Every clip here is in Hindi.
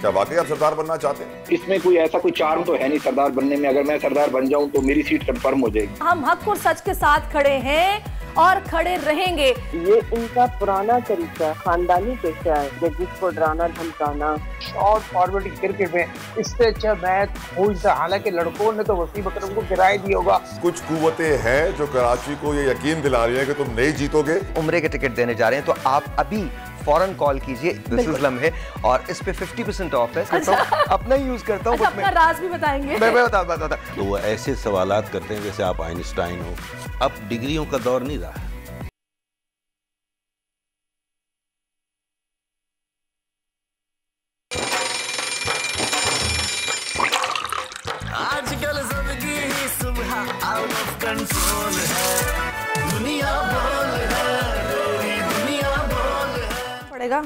क्या वाकई आप सरदार बनना चाहते हैं? इसमें कोई ऐसा कोई चार्म तो है नहीं सरदार बनने में। अगर मैं सरदार बन जाऊं तो मेरी सीट कंफर्म हो जाएगी। हम हक और सच के साथ खड़े हैं और खड़े रहेंगे। ये इनका पुराना तरीका खानदानी पेशा है कि जिसको डराना धमकाना। शॉर्ट फॉरवर्ड क्रिकेट में इससे अच्छा मैच हो सकता। हालांकि लड़कों ने तो वसीम अकरम को गिराए दिया होगा। कुछ कुव्वतें हैं जो कराची को ये यकीन दिला रही है कि तुम नहीं जीतोगे। उम्रे के टिकट देने जा रहे हैं, तो आप अभी फौरन कॉल कीजिए, दिस इज लम्हे, और इस पे 50% ऑफ है। अच्छा। अपना ही यूज करता हूँ। अच्छा, अपना राज भी बताएंगे। मैं बता। तो वो ऐसे सवालात करते हैं जैसे आप आइंस्टाइन हो। अब डिग्रियों का दौर नहीं रहा। आजकल सबकी ही सुबह आउट ऑफ कंट्रोल है। दुनिया बोल है, दुनिया बोल है। पड़ेगा।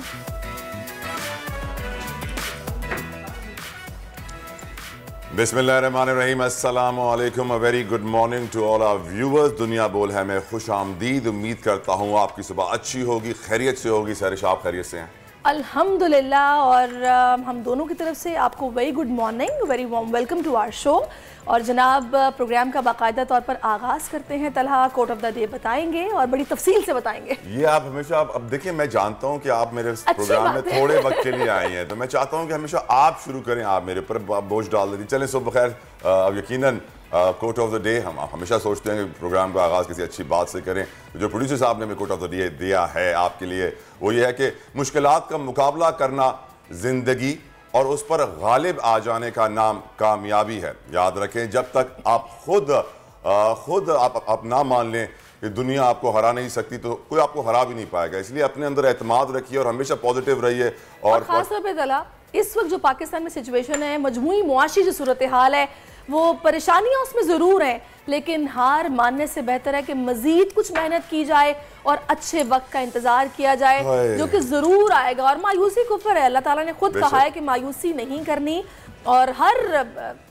बिस्मिल्लाहिर्रहमानिर्रहीम, अस्सलाम वालेकुम, a very good morning to all our viewers. दुनिया बोल है में खुश आमदीद। उम्मीद करता हूँ आपकी सुबह अच्छी होगी, खैरियत से होगी। सरिश, आप खैरियत से हैं? अल्हम्दुलिल्लाह। और हम दोनों की तरफ से आपको very good morning, very warm welcome to our show. और जनाब, प्रोग्राम का बाकायदा तौर पर आगाज़ करते हैं। Talha quote of the day बताएंगे और बड़ी तफसील से बताएंगे। ये आप हमेशा, अब देखिए, मैं जानता हूँ कि आप मेरे प्रोग्राम में थोड़े वक्त के लिए आई हैं, तो मैं चाहता हूँ कि हमेशा आप शुरू करें। आप मेरे ऊपर बोझ डाल देती। चलें, सुबह खैर। अब यकीनन कोट ऑफ द डे हम हमेशा सोचते हैं कि प्रोग्राम का आगाज़ किसी अच्छी बात से करें। जो प्रोड्यूसर साहब ने कोट ऑफ द डे दिया है आपके लिए, वो ये है कि मुश्किलात का मुकाबला करना ज़िंदगी और उस पर गालिब आ जाने का नाम कामयाबी है। याद रखें, जब तक आप खुद आप ना मान लें कि दुनिया आपको हरा नहीं सकती, तो कोई आपको हरा भी नहीं पाएगा। इसलिए अपने अंदर एतमाद रखिए और हमेशा पॉजिटिव रहिए। और खास तौर पे तला, इस वक्त जो पाकिस्तान में सिचुएशन है, मजमूई मुआशी जो सूरत हाल है, वो परेशानियां उसमें ज़रूर हैं, लेकिन हार मानने से बेहतर है कि मज़ीद कुछ मेहनत की जाए और अच्छे वक्त का इंतज़ार किया जाए, जो कि ज़रूर आएगा। और मायूसी कुफ्र है। अल्लाह ताला ने खुद कहा है कि मायूसी नहीं करनी, और हर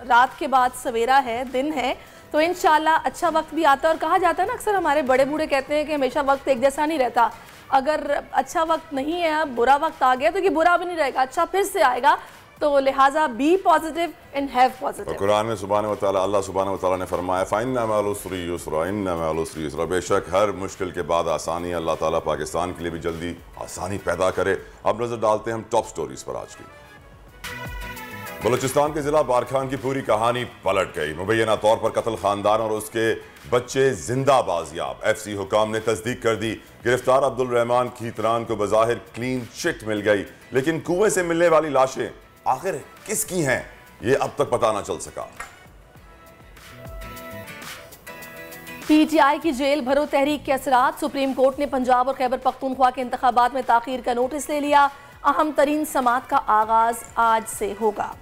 रात के बाद सवेरा है, दिन है, तो इंशाल्लाह अच्छा वक्त भी आता है। और कहा जाता है ना, अक्सर हमारे बड़े बूढ़े कहते हैं कि हमेशा वक्त एक जैसा नहीं रहता। अगर अच्छा वक्त नहीं है, अब बुरा वक्त आ गया, तो ये बुरा भी नहीं रहेगा, अच्छा फिर से आएगा। तो लिहाजा be positive and have positive. Quran में अल्लाह सुब्हानहू व तआला ने फरमाया, फ़इन्ना मअल उसरि युस्रा, इन्ना मअल उसरि युस्रा। बेशक हर मुश्किल के बाद आसानी। अल्लाह ताला पाकिस्तान के लिए भी जल्दी आसानी पैदा करे। अब नजर डालते हैं हम टॉप स्टोरीज पर आज की। बलूचिस्तान के जिला बारखान की पूरी कहानी पलट गई। मुबैना तौर पर कत्ल खानदान और उसके बच्चे जिंदा बाजियाब। FC हुकाम ने तस्दीक कर दी। गिरफ्तार अब्दुल रहमान खीतरान को बज़ाहिर क्लीन चिट मिल गई, लेकिन कुएं से मिलने वाली लाशें आखिर किसकी हैं, ये अब तक पता ना चल सका। PTI की जेल भरो तहरीक के असरात। सुप्रीम कोर्ट ने पंजाब और खैबर पख्तूनख्वा के इंतखाबात में ताखीर का नोटिस ले लिया। अहम तरीन समात का आगाज आज से होगा।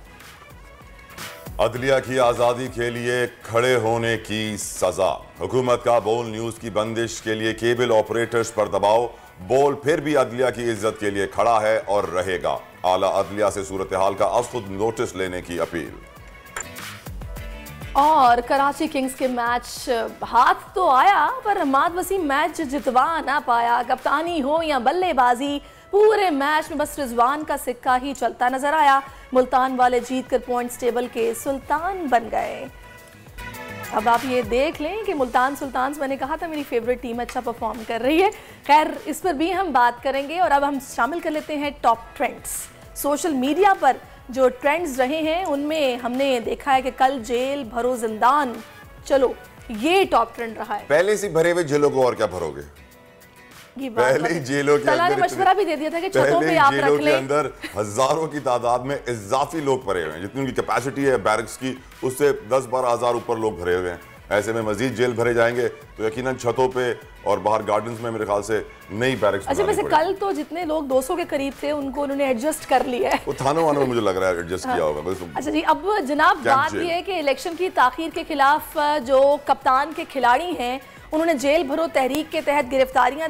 अदलिया की आज़ादी के लिए खड़े होने की सजा। हुकूमत का बोल न्यूज़ की बंदिश के लिए केबल ऑपरेटर्स पर दबाव। बोल फिर भी अदलिया की इज्जत के लिए खड़ा है और रहेगा। आला अदलिया से सूरत हाल का आज खुद नोटिस लेने की अपील। और कराची किंग्स के मैच हाथ तो आया, पर हमाद वसीम मैच जितवा ना पाया। कप्तानी हो या बल्लेबाजी, पूरे मैच में बस रिजवान का सिक्का ही चलता नजर आया। मुल्तान वाले जीतकर पॉइंट्स टेबल के सुल्तान बन गए। अब आप ये देख लें कि मुल्तान सुल्तान्स, मैंने कहा था मेरी फेवरेट टीम अच्छा परफॉर्म कर रही है। खैर, इस पर भी हम बात करेंगे। और अब हम शामिल कर लेते हैं टॉप ट्रेंड्स। सोशल मीडिया पर जो ट्रेंड्स रहे हैं, उनमें हमने देखा है कि कल जेल भरो जिंदान, चलो ये टॉप ट्रेंड रहा है। पहले से भरे हुए जेलों को और क्या भरोगे? पहले जेलों के अंदर मशवरा भी दे दिया था कि छतों पे आप रख लें। अंदर हजारों की तादाद में इजाफी लोग भरे हुए हैं। जितनी उनकी कैपेसिटी है बैरक्स की, उससे 10-12 हज़ार ऊपर लोग भरे हुए हैं। ऐसे में मजीद जेल भरे जाएंगे तो यकीनन छतों पे और बाहर गार्डन्स में मेरे ख्याल से नई बैरक्स। अच्छा, वैसे कल तो जितने लोग 200 के करीब थे, उनको उन्होंने एडजस्ट कर लिया है। वो थानों वानों में मुझे लग रहा है एडजस्ट किया होगा। अच्छा जी, अब जनाब बात ये है कि इलेक्शन की ताखीर के खिलाफ जो कप्तान के खिलाड़ी हैं, उन्होंने जेल भरो तहरीक के तहत गिरफ्तारियां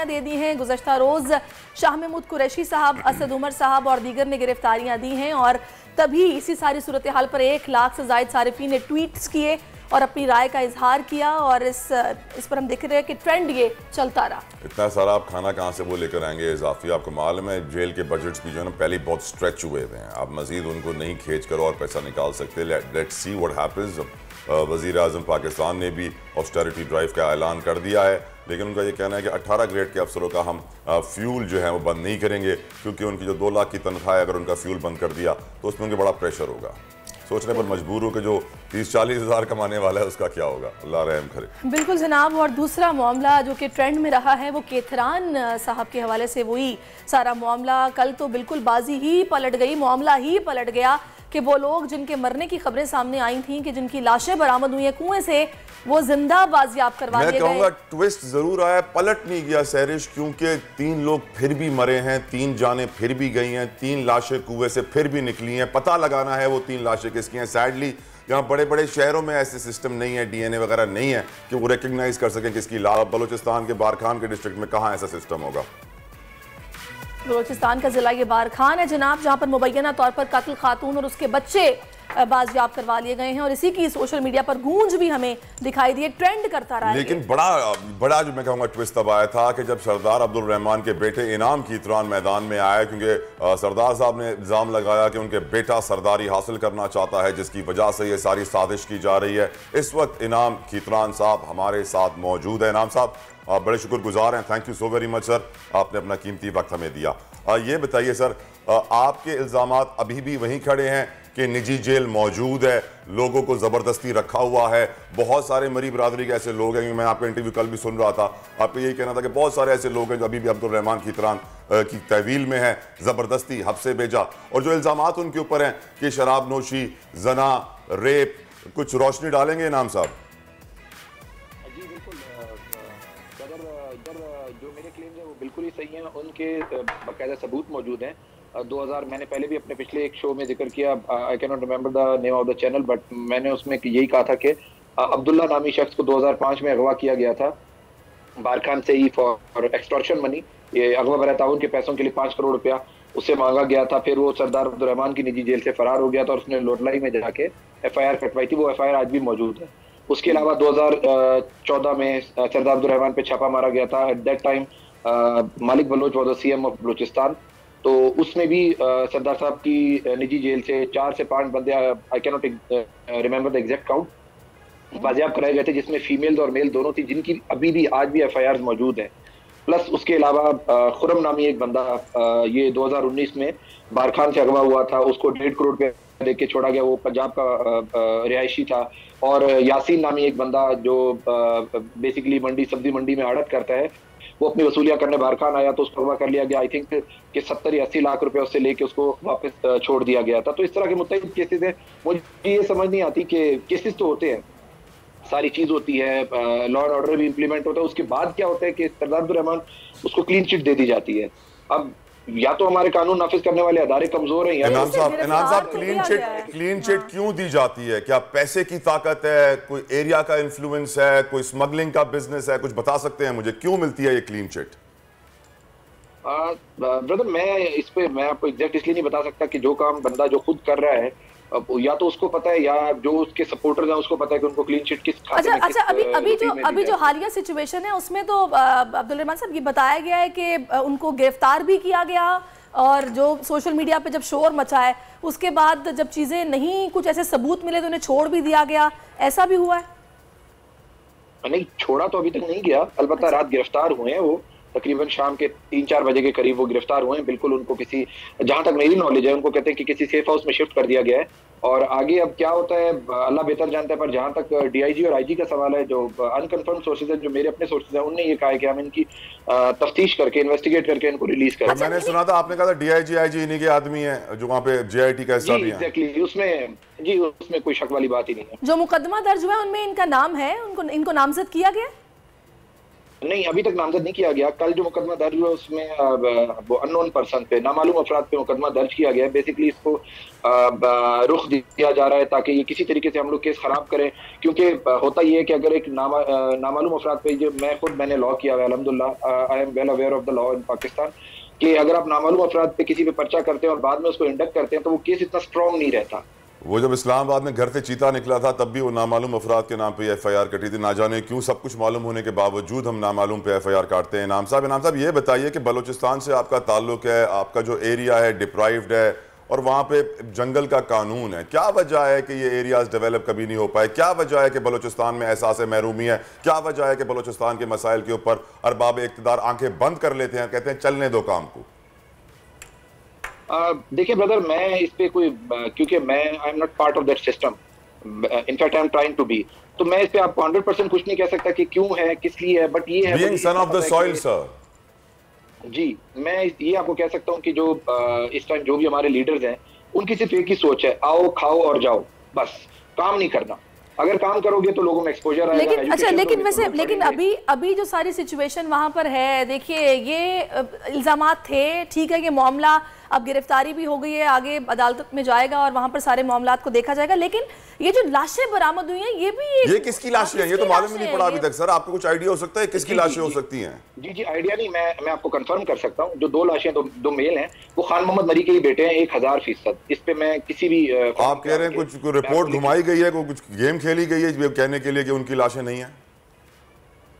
दे दी हैं। गुज़श्ता रोज़ शाह महमूद कुरैशी साहब, असद उमर साहब और दीगर ने गिरफ्तारियां दी हैं। और तभी इसी सारी सूरत हाल पर 1 लाख से ज़ायद सारिफीन ने ट्वीट्स किए और अपनी राय का इजहार किया और इस पर हम देख रहे हैं कि ट्रेंड ये चलता रहा। इतना सारा आप खाना कहाँ से वो लेकर आएंगे इजाफी? आपको मालूम है जेल के बजट्स भी जो है ना पहले बहुत स्ट्रेच हुए हुए हैं, आप मजीद उनको नहीं खींच कर और पैसा निकाल सकते। Let's see what happens. वज़ीर आज़म पाकिस्तान ने भी ऑस्टेरिटी ड्राइव का ऐलान कर दिया है, लेकिन उनका ये कहना है कि 18 ग्रेड के अफसरों का हम फ्यूल जो है वो बंद नहीं करेंगे, क्योंकि उनकी जो 2 लाख की तनख्वाह है अगर उनका फ्यूल बंद कर दिया तो उसमें उनके बड़ा प्रेशर होगा। सोचने पर मजबूर हो कि जो 30-40 हज़ार कमाने वाला है उसका क्या होगा। अल्लाह रहम करे। बिल्कुल जनाब। और दूसरा मामला जो कि ट्रेंड में रहा है वो केथरान साहब के हवाले से वही सारा मामला। कल तो बिल्कुल बाजी ही पलट गई, मामला ही पलट गया कि वो लोग जिनके मरने की खबरें सामने आई थी कि जिनकी लाशें बरामद हुई हैं कुएं से, वो जिंदा बाजियाब करवा दिए गए। मैं कहूँगा ट्विस्ट जरूर आया, पलट नहीं गया सहरिश, क्योंकि 3 लोग फिर भी मरे हैं, 3 जानें फिर भी गई हैं, 3 लाशें कुएं से फिर भी निकली हैं। पता लगाना है वो 3 लाशें किसकी हैं। सैडली यहाँ बड़े बड़े शहरों में ऐसे सिस्टम नहीं है, DNA वगैरह नहीं है कि वो रिकग्नाइज कर सकें किसकी लाश। बलूचिस्तान के बारखान के डिस्ट्रिक्ट में कहाँ ऐसा सिस्टम होगा? बलूचिस्तान का जिला ये बारखान है जनाब, जहां पर मुबैना तौर पर कत्ल खातून और उसके बच्चे बाजियाब करवा लिए गए हैं और इसी की सोशल मीडिया पर गूंज भी हमें दिखाई दी, ट्रेंड करता रहा। लेकिन बड़ा जो मैं कहूँगा ट्विस्ट तब आया था कि जब सरदार अब्दुल रहमान के बेटे इनाम कीतरान मैदान में आए, क्योंकि सरदार साहब ने इल्ज़ाम लगाया कि उनके बेटा सरदारी हासिल करना चाहता है, जिसकी वजह से ये सारी साजिश की जा रही है। इस वक्त इनाम कीतरान साहब हमारे साथ मौजूद है। इनाम साहब आप बड़े शुक्रगुजार हैं, thank you so very much sir, आपने अपना कीमती वक्त हमें दिया। ये बताइए सर, आपके इल्ज़ामात अभी भी वहीं खड़े हैं कि निजी जेल मौजूद है, लोगों को ज़बरदस्ती रखा हुआ है? बहुत सारे मरी बरादरी के ऐसे लोग हैं, मैं आपका इंटरव्यू कल भी सुन रहा था, आपको यही कहना था कि बहुत सारे ऐसे लोग हैं जो अभी भी अब्दुल रहमान कीतरान की तहवील में है, ज़बरदस्ती हब्से भेजा, और जो इल्ज़ामात उनके ऊपर हैं कि शराब नोशी, जना, रेप, कुछ रोशनी डालेंगे इनाम साहब? जी बिल्कुल जो मेरे क्लेम्स हैं वो बिल्कुल ही सही हैं, उनके बाकायदा सबूत मौजूद हैं। 2000 मैंने पहले भी अपने पिछले एक शो में जिक्र किया, आई can not remember the name of the channel, but मैंने उसमें यही कहा था कि अब्दुल्ला नामी शख्स को 2005 में अगवा किया गया था बारखान से ही फॉर एक्सटॉर्शन मनी। ये अगवा बरए ताउन के पैसों के लिए 5 करोड़ रुपया उससे मांगा गया था। फिर वो सरदार अब्दुल रहमान की निजी जेल से फरार हो गया था और उसने लोटलाई में जाके FIR कटवाई थी, वो FIR आज भी मौजूद है। उसके अलावा 2014 में सरदार अब्दुल रहमान पे छापा मारा गया था। At that time Malik Baloch was the CM of Balochistan, तो उसमें भी सरदार साहब की निजी जेल से 4 से 5 बंदे, I can not remember the exact count, बाजियाब कराए गए थे, जिसमें फीमेल और मेल दोनों थी, जिनकी अभी भी आज भी FIRs मौजूद हैं। प्लस उसके अलावा खुरम नामी एक बंदा ये 2019 में बारखान से अगवा हुआ था, उसको 1.5 करोड़ रुपये दे के छोड़ा गया, वो पंजाब का रिहायशी था। और यासीन नामी एक बंदा जो बेसिकली सब्जी मंडी में आड़त करता है, वो अपनी वसूलियां करने बारखान आया तो उसको अगवा कर लिया गया। आई थिंक कि 70 या 80 लाख रुपए उससे लेके उसको वापस छोड़ दिया गया था। तो इस तरह के मुतअद्दिद केसेस हैं। मुझे ये समझ नहीं आती कि केसेस तो होते हैं, सारी चीज होती है, लॉ एंड ऑर्डर भी इंप्लीमेंट होता है, उसके बाद क्या होता है कि सरदार अब्दुल रहमान उसको क्लीन चिट दे दी जाती है। अब या तो हमारे कानून नाफिज करने वाले अदारे कमजोर हैं, इनाम साहब क्लीन चिट क्यों दी जाती है? क्या पैसे की ताकत है, कोई एरिया का इन्फ्लुएंस है, कोई स्मगलिंग का बिजनेस है? कुछ बता सकते हैं मुझे, क्यों मिलती है ये क्लीन चिट? ब्रदर मैं आपको एग्जैक्ट इसलिए नहीं बता सकता कि जो काम बंदा जो खुद कर रहा है या तो उसको पता है या जो उसके सपोर्टर्स हैं उसको पता है कि उनको क्लीन चिट किस खाते में अभी जो हालिया सिचुएशन है उसमें तो अब्दुल रहमान साहब ये बताया गया है कि उनको गिरफ्तार भी किया गया, और जो सोशल मीडिया पे जब शोर मचा है उसके बाद जब चीजें नहीं, कुछ ऐसे सबूत मिले तो उन्हें छोड़ भी दिया गया, ऐसा भी हुआ है? नहीं, छोड़ा तो अभी तक नहीं गया, अलबत्ता रात गिरफ्तार हुए हैं। वो तकरीबन शाम के 3-4 बजे के करीब वो गिरफ्तार हुए हैं। बिल्कुल उनको किसी, जहां तक मेरी नॉलेज है, उनको कहते हैं कि किसी सेफ हाउस में शिफ्ट कर दिया गया है, और आगे अब क्या होता है अल्लाह बेहतर जानता है। पर जहां तक DIG और IG का सवाल है, जो अनकन्फर्म सोर्सेज है, जो मेरे अपने सोर्सेज है, उनने ये कहा है कि हम इनकी तफ्तीश करके, इन्वेस्टिगेट करके इनको रिलीज करें। मैंने सुना था, आपने कहा था DIG IG इन्हीं के आदमी है जो वहाँ पे JIT का हिस्सा भी है। एग्जैक्टली, उसमें कोई शक वाली बात ही नहीं है। जो मुकदमा दर्ज हुआ है उनमें इनका नाम है, इनको नामजद किया गया? नहीं, अभी तक नामजद नहीं किया गया। कल जो मुकदमा दर्ज हुआ उसमें वो अननोन पर्सन पे, नामालूम अफराद पे मुकदमा दर्ज किया गया है। बेसिकली इसको रुख दिया जा रहा है ताकि ये किसी तरीके से हम लोग केस खराब करें, क्योंकि होता ये है कि अगर एक नामालूम अफराद पे, जो मैंने लॉ किया हुआ है, अल्हम्दुलिल्लाह I am well aware of the law in Pakistan, कि अगर आप नामालूम अफराद पे किसी पे पर्चा करते हैं और बाद में उसको इंडक्ट करते हैं तो वो केस इतना स्ट्रॉन्ग नहीं रहता, वो जब इस्लामाबाद में घर से चीता निकला था तब भी वो नामालूम अफराद के नाम पे FIR कटी थी। ना जाने क्यों सब कुछ मालूम होने के बावजूद हम नामालूम पे FIR काटते हैं। इनाम साहब ये बताइए कि बलूचिस्तान से आपका ताल्लुक है, आपका जो एरिया है डिप्राइव्ड है और वहाँ पे जंगल का कानून है, क्या वजह है कि ये एरियाज डेवलप कभी नहीं हो पाए? क्या वजह है कि बलूचिस्तान में एहसास महरूमी है? क्या वजह है कि बलूचिस्तान के मसाइल के ऊपर अरबाब इक़्तिदार आंखें बंद कर लेते हैं, कहते हैं चलने दो काम को? देखिए ब्रदर, मैं इस पे कोई, क्योंकि मैं I am not part of that system, in fact I am trying to be, तो मैं इस पे आपको 100% कुछ नहीं कह सकता कि क्यों है, किस लिए है, बट ये है being son of the soil sir. जी, मैं ये आपको कह सकता हूँ कि जो इस टाइम जो भी हमारे लीडर्स हैं उनकी सिर्फ एक ही सोच है, आओ खाओ और जाओ, बस काम नहीं करना। अगर काम करोगे तो लोगों में एक्सपोजर आएगा। लेकिन अच्छा, लेकिन अभी जो सारी सिचुएशन वहां पर है, देखिए ये इल्जामात थे, ठीक है, ये मामला अब गिरफ्तारी भी हो गई है, आगे अदालत में जाएगा और वहां पर सारे मामलात को देखा जाएगा, लेकिन ये जो लाशें बरामद हुई हैं ये किसकी लाशें हैं? ये तो मालूम ही नहीं पड़ा अभी तक सर। आपको कुछ आइडिया हो सकता है किसकी लाशें हो सकती हैं? जी आइडिया नहीं, मैं आपको कंफर्म कर सकता हूँ। जो 2 लाशें, दो मेल हैं, वो खान मोहम्मद मरी के ही बेटे हैं 1000%। इस पे मैं किसी भी आप कह रहे हैं कुछ रिपोर्ट घुमाई गई है, कुछ गेम खेली गई है कहने के लिए कि उनकी लाशें नहीं है?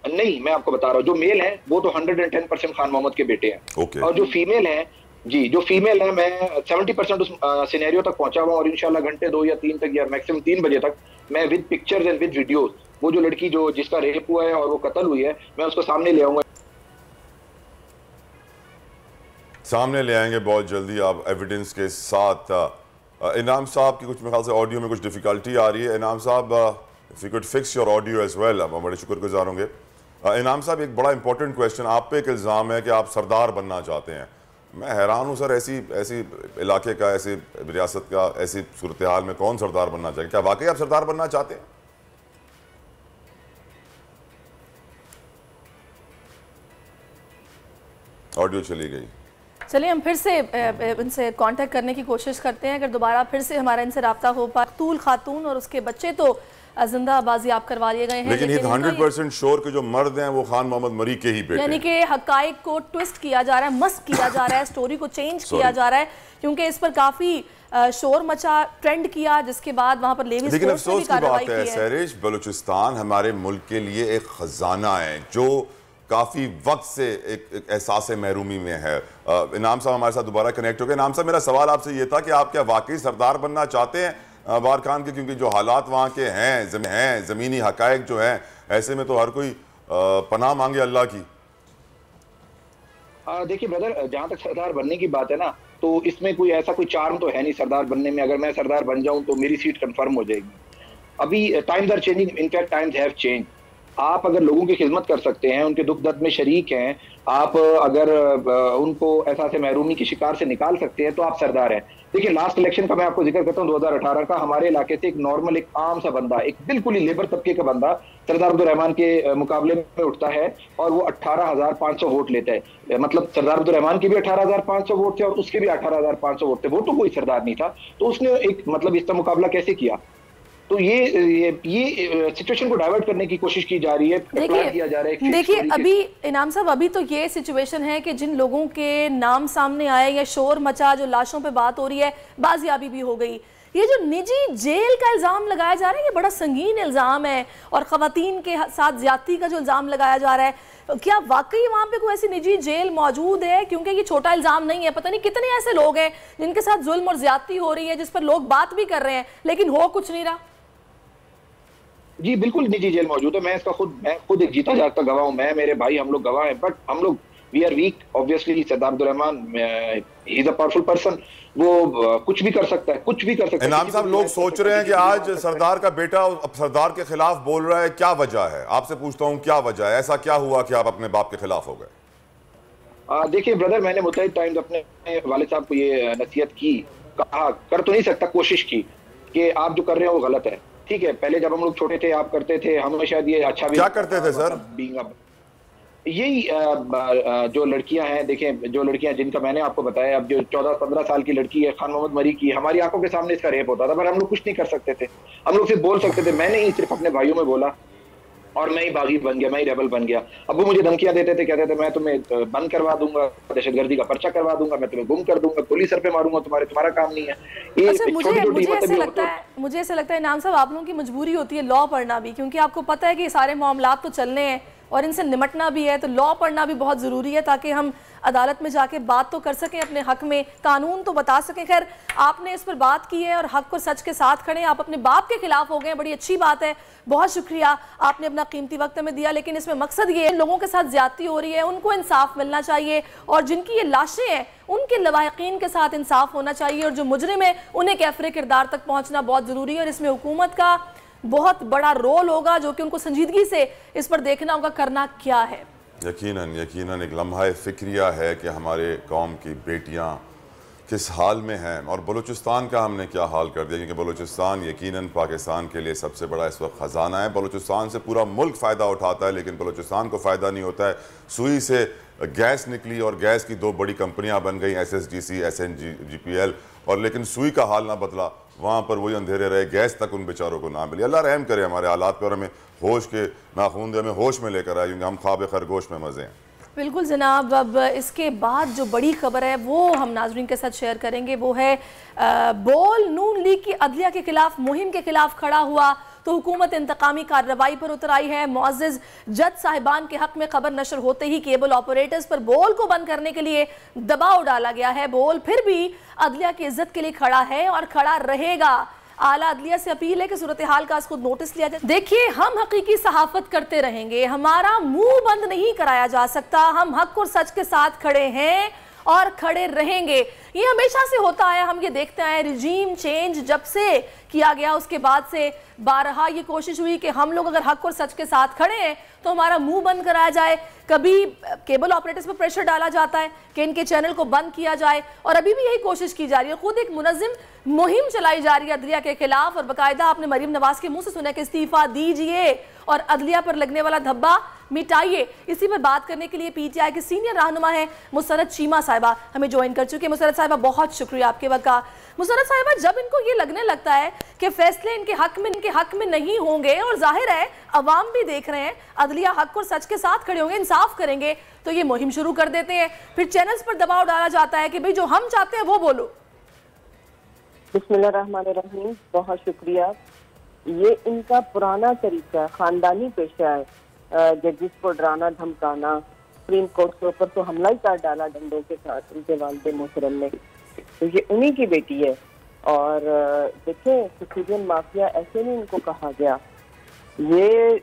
नहीं, मैं आपको बता रहा हूँ, जो मेल है वो तो 110% खान मोहम्मद के बेटे हैं। और जो फीमेल है, जी जो फीमेल है, मैं 70% उस सिनेरियो तक पहुंचा हुआ और इंशाल्लाह घंटे 2 या 3 तक या मैक्सिमम 3 बजे तक मैं with pictures and with videos वो जो लड़की जो जिसका रेप हुआ है और वो कत्ल हुई है, मैं उसको सामने ले आऊंगा। सामने ले आएंगे बहुत जल्दी आप एविडेंस के साथ। इनाम साहब की कुछ मेरे ख्याल से ऑडियो में कुछ डिफिकल्टी आ रही है। इनाम साहब, if you could fix your audio as well, हम बड़े शुक्रगुजार होंगे। इनाम साहब, एक बड़ा इंपॉर्टेंट क्वेश्चन, आप पे एक इल्ज़ाम है कि आप सरदार बनना चाहते हैं। मैं हैरान हूँ सर, ऐसी इलाके का, ऐसी रियासत का, ऐसी सूरत हाल में कौन सरदार बनना चाहिए? क्या वाकई आप सरदार बनना चाहते हैं? ऑडियो चली गई। चलिए हम फिर से इनसे कांटेक्ट करने की कोशिश करते हैं, अगर दोबारा फिर से हमारा इनसे राब्ता हो पाए। मकतूल खातून और उसके बच्चे तो जिंदा बाजियाब करवा लिए गए हैं, लेकिन 100% श्योर के जो मर्द हैं वो खान मोहम्मद मरी के ही बेटे हैं। यानी कि हकाइक को ट्विस्ट किया जा रहा है, मस्क किया जा रहा है, स्टोरी को चेंज किया जा रहा है, क्योंकि इस पर काफी शोर मचा, ट्रेंड किया, जिसके बाद वहां पर लेवी लेकिन अफसोस की बात है सहरिश, बलूचिस्तान हमारे मुल्क के लिए एक खजाना है जो काफ़ी वक्त से एक एहसास महरूमी में है। इनाम साहब हमारे साथ दोबारा कनेक्ट हो गए। इनाम साहब, मेरा सवाल आपसे ये था कि आप क्या वाकई सरदार बनना चाहते हैं बार खान के? क्योंकि जो हालात वहाँ के हैं, ज़मीनी हकायक जो हैं, ऐसे में तो हर कोई पनाह मांगे अल्लाह की। देखिए ब्रदर, जहाँ तक सरदार बनने की बात है ना, तो इसमें कोई ऐसा कोई चार्म तो है नहीं सरदार बनने में। अगर मैं सरदार बन जाऊँ तो मेरी सीट कन्फर्म हो जाएगी। अभी times are changing, in fact times have change. आप अगर लोगों की खिदमत कर सकते हैं, उनके दुख दर्द में शरीक हैं, आप अगर उनको एहसास महरूमी की शिकार से निकाल सकते हैं, तो आप सरदार हैं। देखिए लास्ट इलेक्शन का मैं आपको जिक्र करता हूँ, 2018 का, हमारे इलाके से एक नॉर्मल, एक आम सा बंदा, एक बिल्कुल ही लेबर तबके का बंदा सरदार अब्दुल रहमान के मुकाबले में उठता है और वो 18,500 वोट लेता है। मतलब सरदार अब्दुल रहमान के भी 18,500 वोट थे और उसके भी 18,500 वोट थे। वो तो कोई सरदार नहीं था, तो उसने एक मतलब इसका मुकाबला कैसे किया? तो ये सिचुएशन को डाइवर्ट करने की कोशिश की जा रही है, किया जा रहा है। देखिए अभी इनाम साहब, अभी तो ये सिचुएशन है कि जिन लोगों के नाम सामने आए या शोर मचा, जो लाशों पे बात हो रही है, बाजियाबी भी हो गई। ये जो निजी जेल का इल्जाम लगाया जा रहा है, ये बड़ा संगीन इल्जाम है, और खवातीन के साथ ज्यादती का जो इल्जाम लगाया जा रहा है, क्या वाकई वहां पे कोई ऐसी निजी जेल मौजूद है? क्योंकि ये छोटा इल्जाम नहीं है। पता नहीं कितने ऐसे लोग हैं जिनके साथ जुल्म और ज्यादती हो रही है, जिस पर लोग बात भी कर रहे हैं, लेकिन हो कुछ नहीं रहा। जी बिल्कुल निजी जेल मौजूद है। मैं खुद एक जीता जागता गवाह हूं। मैं, मेरे भाई, हम लोग गवाह हैं, बट हम लोग we are weak. Obviously Sardar Abdul Rahman he is a powerful person, वो कुछ भी कर सकता है, कुछ भी कर सकता है। इनाम साहब, लोग सोच रहे हैं कि आज सरदार का बेटा सरदार के खिलाफ बोल रहा है, क्या वजह है? आपसे पूछता हूँ, क्या वजह है? ऐसा क्या हुआ कि आप अपने बाप के खिलाफ हो गए? देखिए ब्रदर, मैंने मुतअद्दिद टाइम्स अपने वालिद साहब को ये नसीहत की, कहा, कर तो नहीं सकता, कोशिश की कि आप जो कर रहे हो वो गलत है। ठीक है, पहले जब हम लोग छोटे थे आप करते थे, हमें शायद ये अच्छा भी। क्या करते थे सर? यही जो लड़कियां हैं, देखें जो लड़कियां जिनका मैंने आपको बताया, अब जो 14-15 साल की लड़की है खान मोहम्मद मरी की, हमारी आंखों के सामने इसका रेप होता था, पर हम लोग कुछ नहीं कर सकते थे। हम लोग सिर्फ बोल सकते थे। मैंने ही सिर्फ अपने भाइयों में बोला और मैं ही बागी बन गया, मैं ही रेबल बन गया। अब वो मुझे धमकियां देते थे, कहते थे मैं तुम्हें बंद करवा दूंगा, दहशतगर्दी का पर्चा करवा दूंगा, मैं तुम्हें गुम कर दूंगा, गोली सर पे मारूंगा, तुम्हारा काम नहीं है। ये अच्छा, मुझे ऐसा लगता है इनाम साहब, आप लोगों की मजबूरी होती है लॉ पढ़ना भी, क्योंकि आपको पता है कि सारे मामलात तो चलने हैं और इनसे निमटना भी है, तो लॉ पढ़ना भी बहुत ज़रूरी है ताकि हम अदालत में जाके बात तो कर सकें अपने हक में, कानून तो बता सकें। खैर, आपने इस पर बात की है और हक और सच के साथ खड़े, आप अपने बाप के खिलाफ हो गए, बड़ी अच्छी बात है, बहुत शुक्रिया, आपने अपना कीमती वक्त में दिया। लेकिन इसमें मकसद ये है, लोगों के साथ ज्यादती हो रही है, उनको इंसाफ मिलना चाहिए, और जिनकी ये लाशें हैं उनके लवाहिकीन के साथ इंसाफ होना चाहिए, और जो मुजरिम है उन्हें कैफरे किरदार तक पहुंचना बहुत ज़रूरी है। और इसमें हुकूमत का बहुत बड़ा रोल होगा, जो कि उनको संजीदगी से इस पर देखना होगा करना क्या है। यकीनन यकीनन एक लम्हा फ़िक्रिया है कि हमारे कौम की बेटियां किस हाल में हैं, और बलूचिस्तान का हमने क्या हाल कर दिया, क्योंकि बलूचिस्तान यकीनन पाकिस्तान के लिए सबसे बड़ा इस वक्त ख़जाना है। बलूचिस्तान से पूरा मुल्क फ़ायदा उठाता है, लेकिन बलूचिस्तान को फ़ायदा नहीं होता है। सुई से गैस निकली और गैस की 2 बड़ी कंपनियां बन गई, SSGC, SNGPL, और लेकिन सुई का हाल ना बदला, वहाँ पर वही अंधेरे रहे, गैस तक उन बेचारों को ना मिली। अल्लाह रहम करे हमारे हालात पर, हमें होश के नाखून दे, हमें होश में लेकर आए, क्योंकि हम ख्वाब खरगोश में मज़े हैं। बिल्कुल जनाब, अब इसके बाद जो बड़ी खबर है वो हम नाजरीन के साथ शेयर करेंगे, वो है बोल नून लीग की अदलिया के खिलाफ मुहिम के खिलाफ खड़ा हुआ तो हुकूमत इंतकामी कार्रवाई पर उतर आई है। मुअज़्ज़िज़ जज साहिबान के हक में खबर नशर होते ही केबल ऑपरेटर्स पर बोल को बंद करने के लिए दबाव डाला गया है। बोल फिर भी अदलिया की इज्जत के लिए खड़ा है और खड़ा रहेगा। आला अदलिया से अपील है कि सूरत हाल का खुद नोटिस लिया जाए। देखिए, हम हकीकी सहाफत करते रहेंगे, हमारा मुंह बंद नहीं कराया जा सकता, हम हक और सच के साथ खड़े हैं और खड़े रहेंगे। ये हमेशा से होता है, हम ये देखते आए, रिजीम चेंज जब से किया गया उसके बाद से बारहा ये कोशिश हुई कि हम लोग अगर हक और सच के साथ खड़े हैं तो हमारा मुंह बंद कराया जाए। कभी केबल ऑपरेटर्स पर प्रेशर डाला जाता है कि इनके चैनल को बंद किया जाए, और अभी भी यही कोशिश की जा रही है। खुद एक मुनज़्ज़िम मुहिम चलाई जा रही है अदलिया के खिलाफ, और बाकायदा आपने मरीम नवाज के मुंह से सुना कि इस्तीफा दीजिए और अदलिया पर लगने वाला धब्बा मिटाइए। इसी पर बात करने के लिए PTI के सीनियर रहनुमा है मुसरत चीमा साहिबा हमें ज्वाइन कर चुके हैं। मुसरत साहिबा, बहुत शुक्रिया आपके वक्त का। मुसरत साहिबा, जब इनको ये लगने लगता है कि फैसले इनके हक में नहीं होंगे, और जाहिर है अवाम भी देख रहे हैं अदलिया हक और सच के साथ खड़े होंगे, इंसाफ करेंगे, तो ये मुहिम शुरू कर देते हैं। फिर चैनल्स पर दबाव डाला जाता है कि भाई जो हम चाहते हैं वो बोलो। बिस्मिल्लाहिर्रहमानिर्रहीम, बहुत शुक्रिया। ये इनका पुराना तरीका, खानदानी पेशा है, जजिस को डराना धमकाना। सुप्रीम कोर्ट के ऊपर तो हमला ही कर डाला डंडों के साथ उनके वालिद मोहतरम ने, तो ये उन्हीं की बेटी है। और देखें, सिसिलियन माफिया ऐसे नहीं इनको कहा गया, ये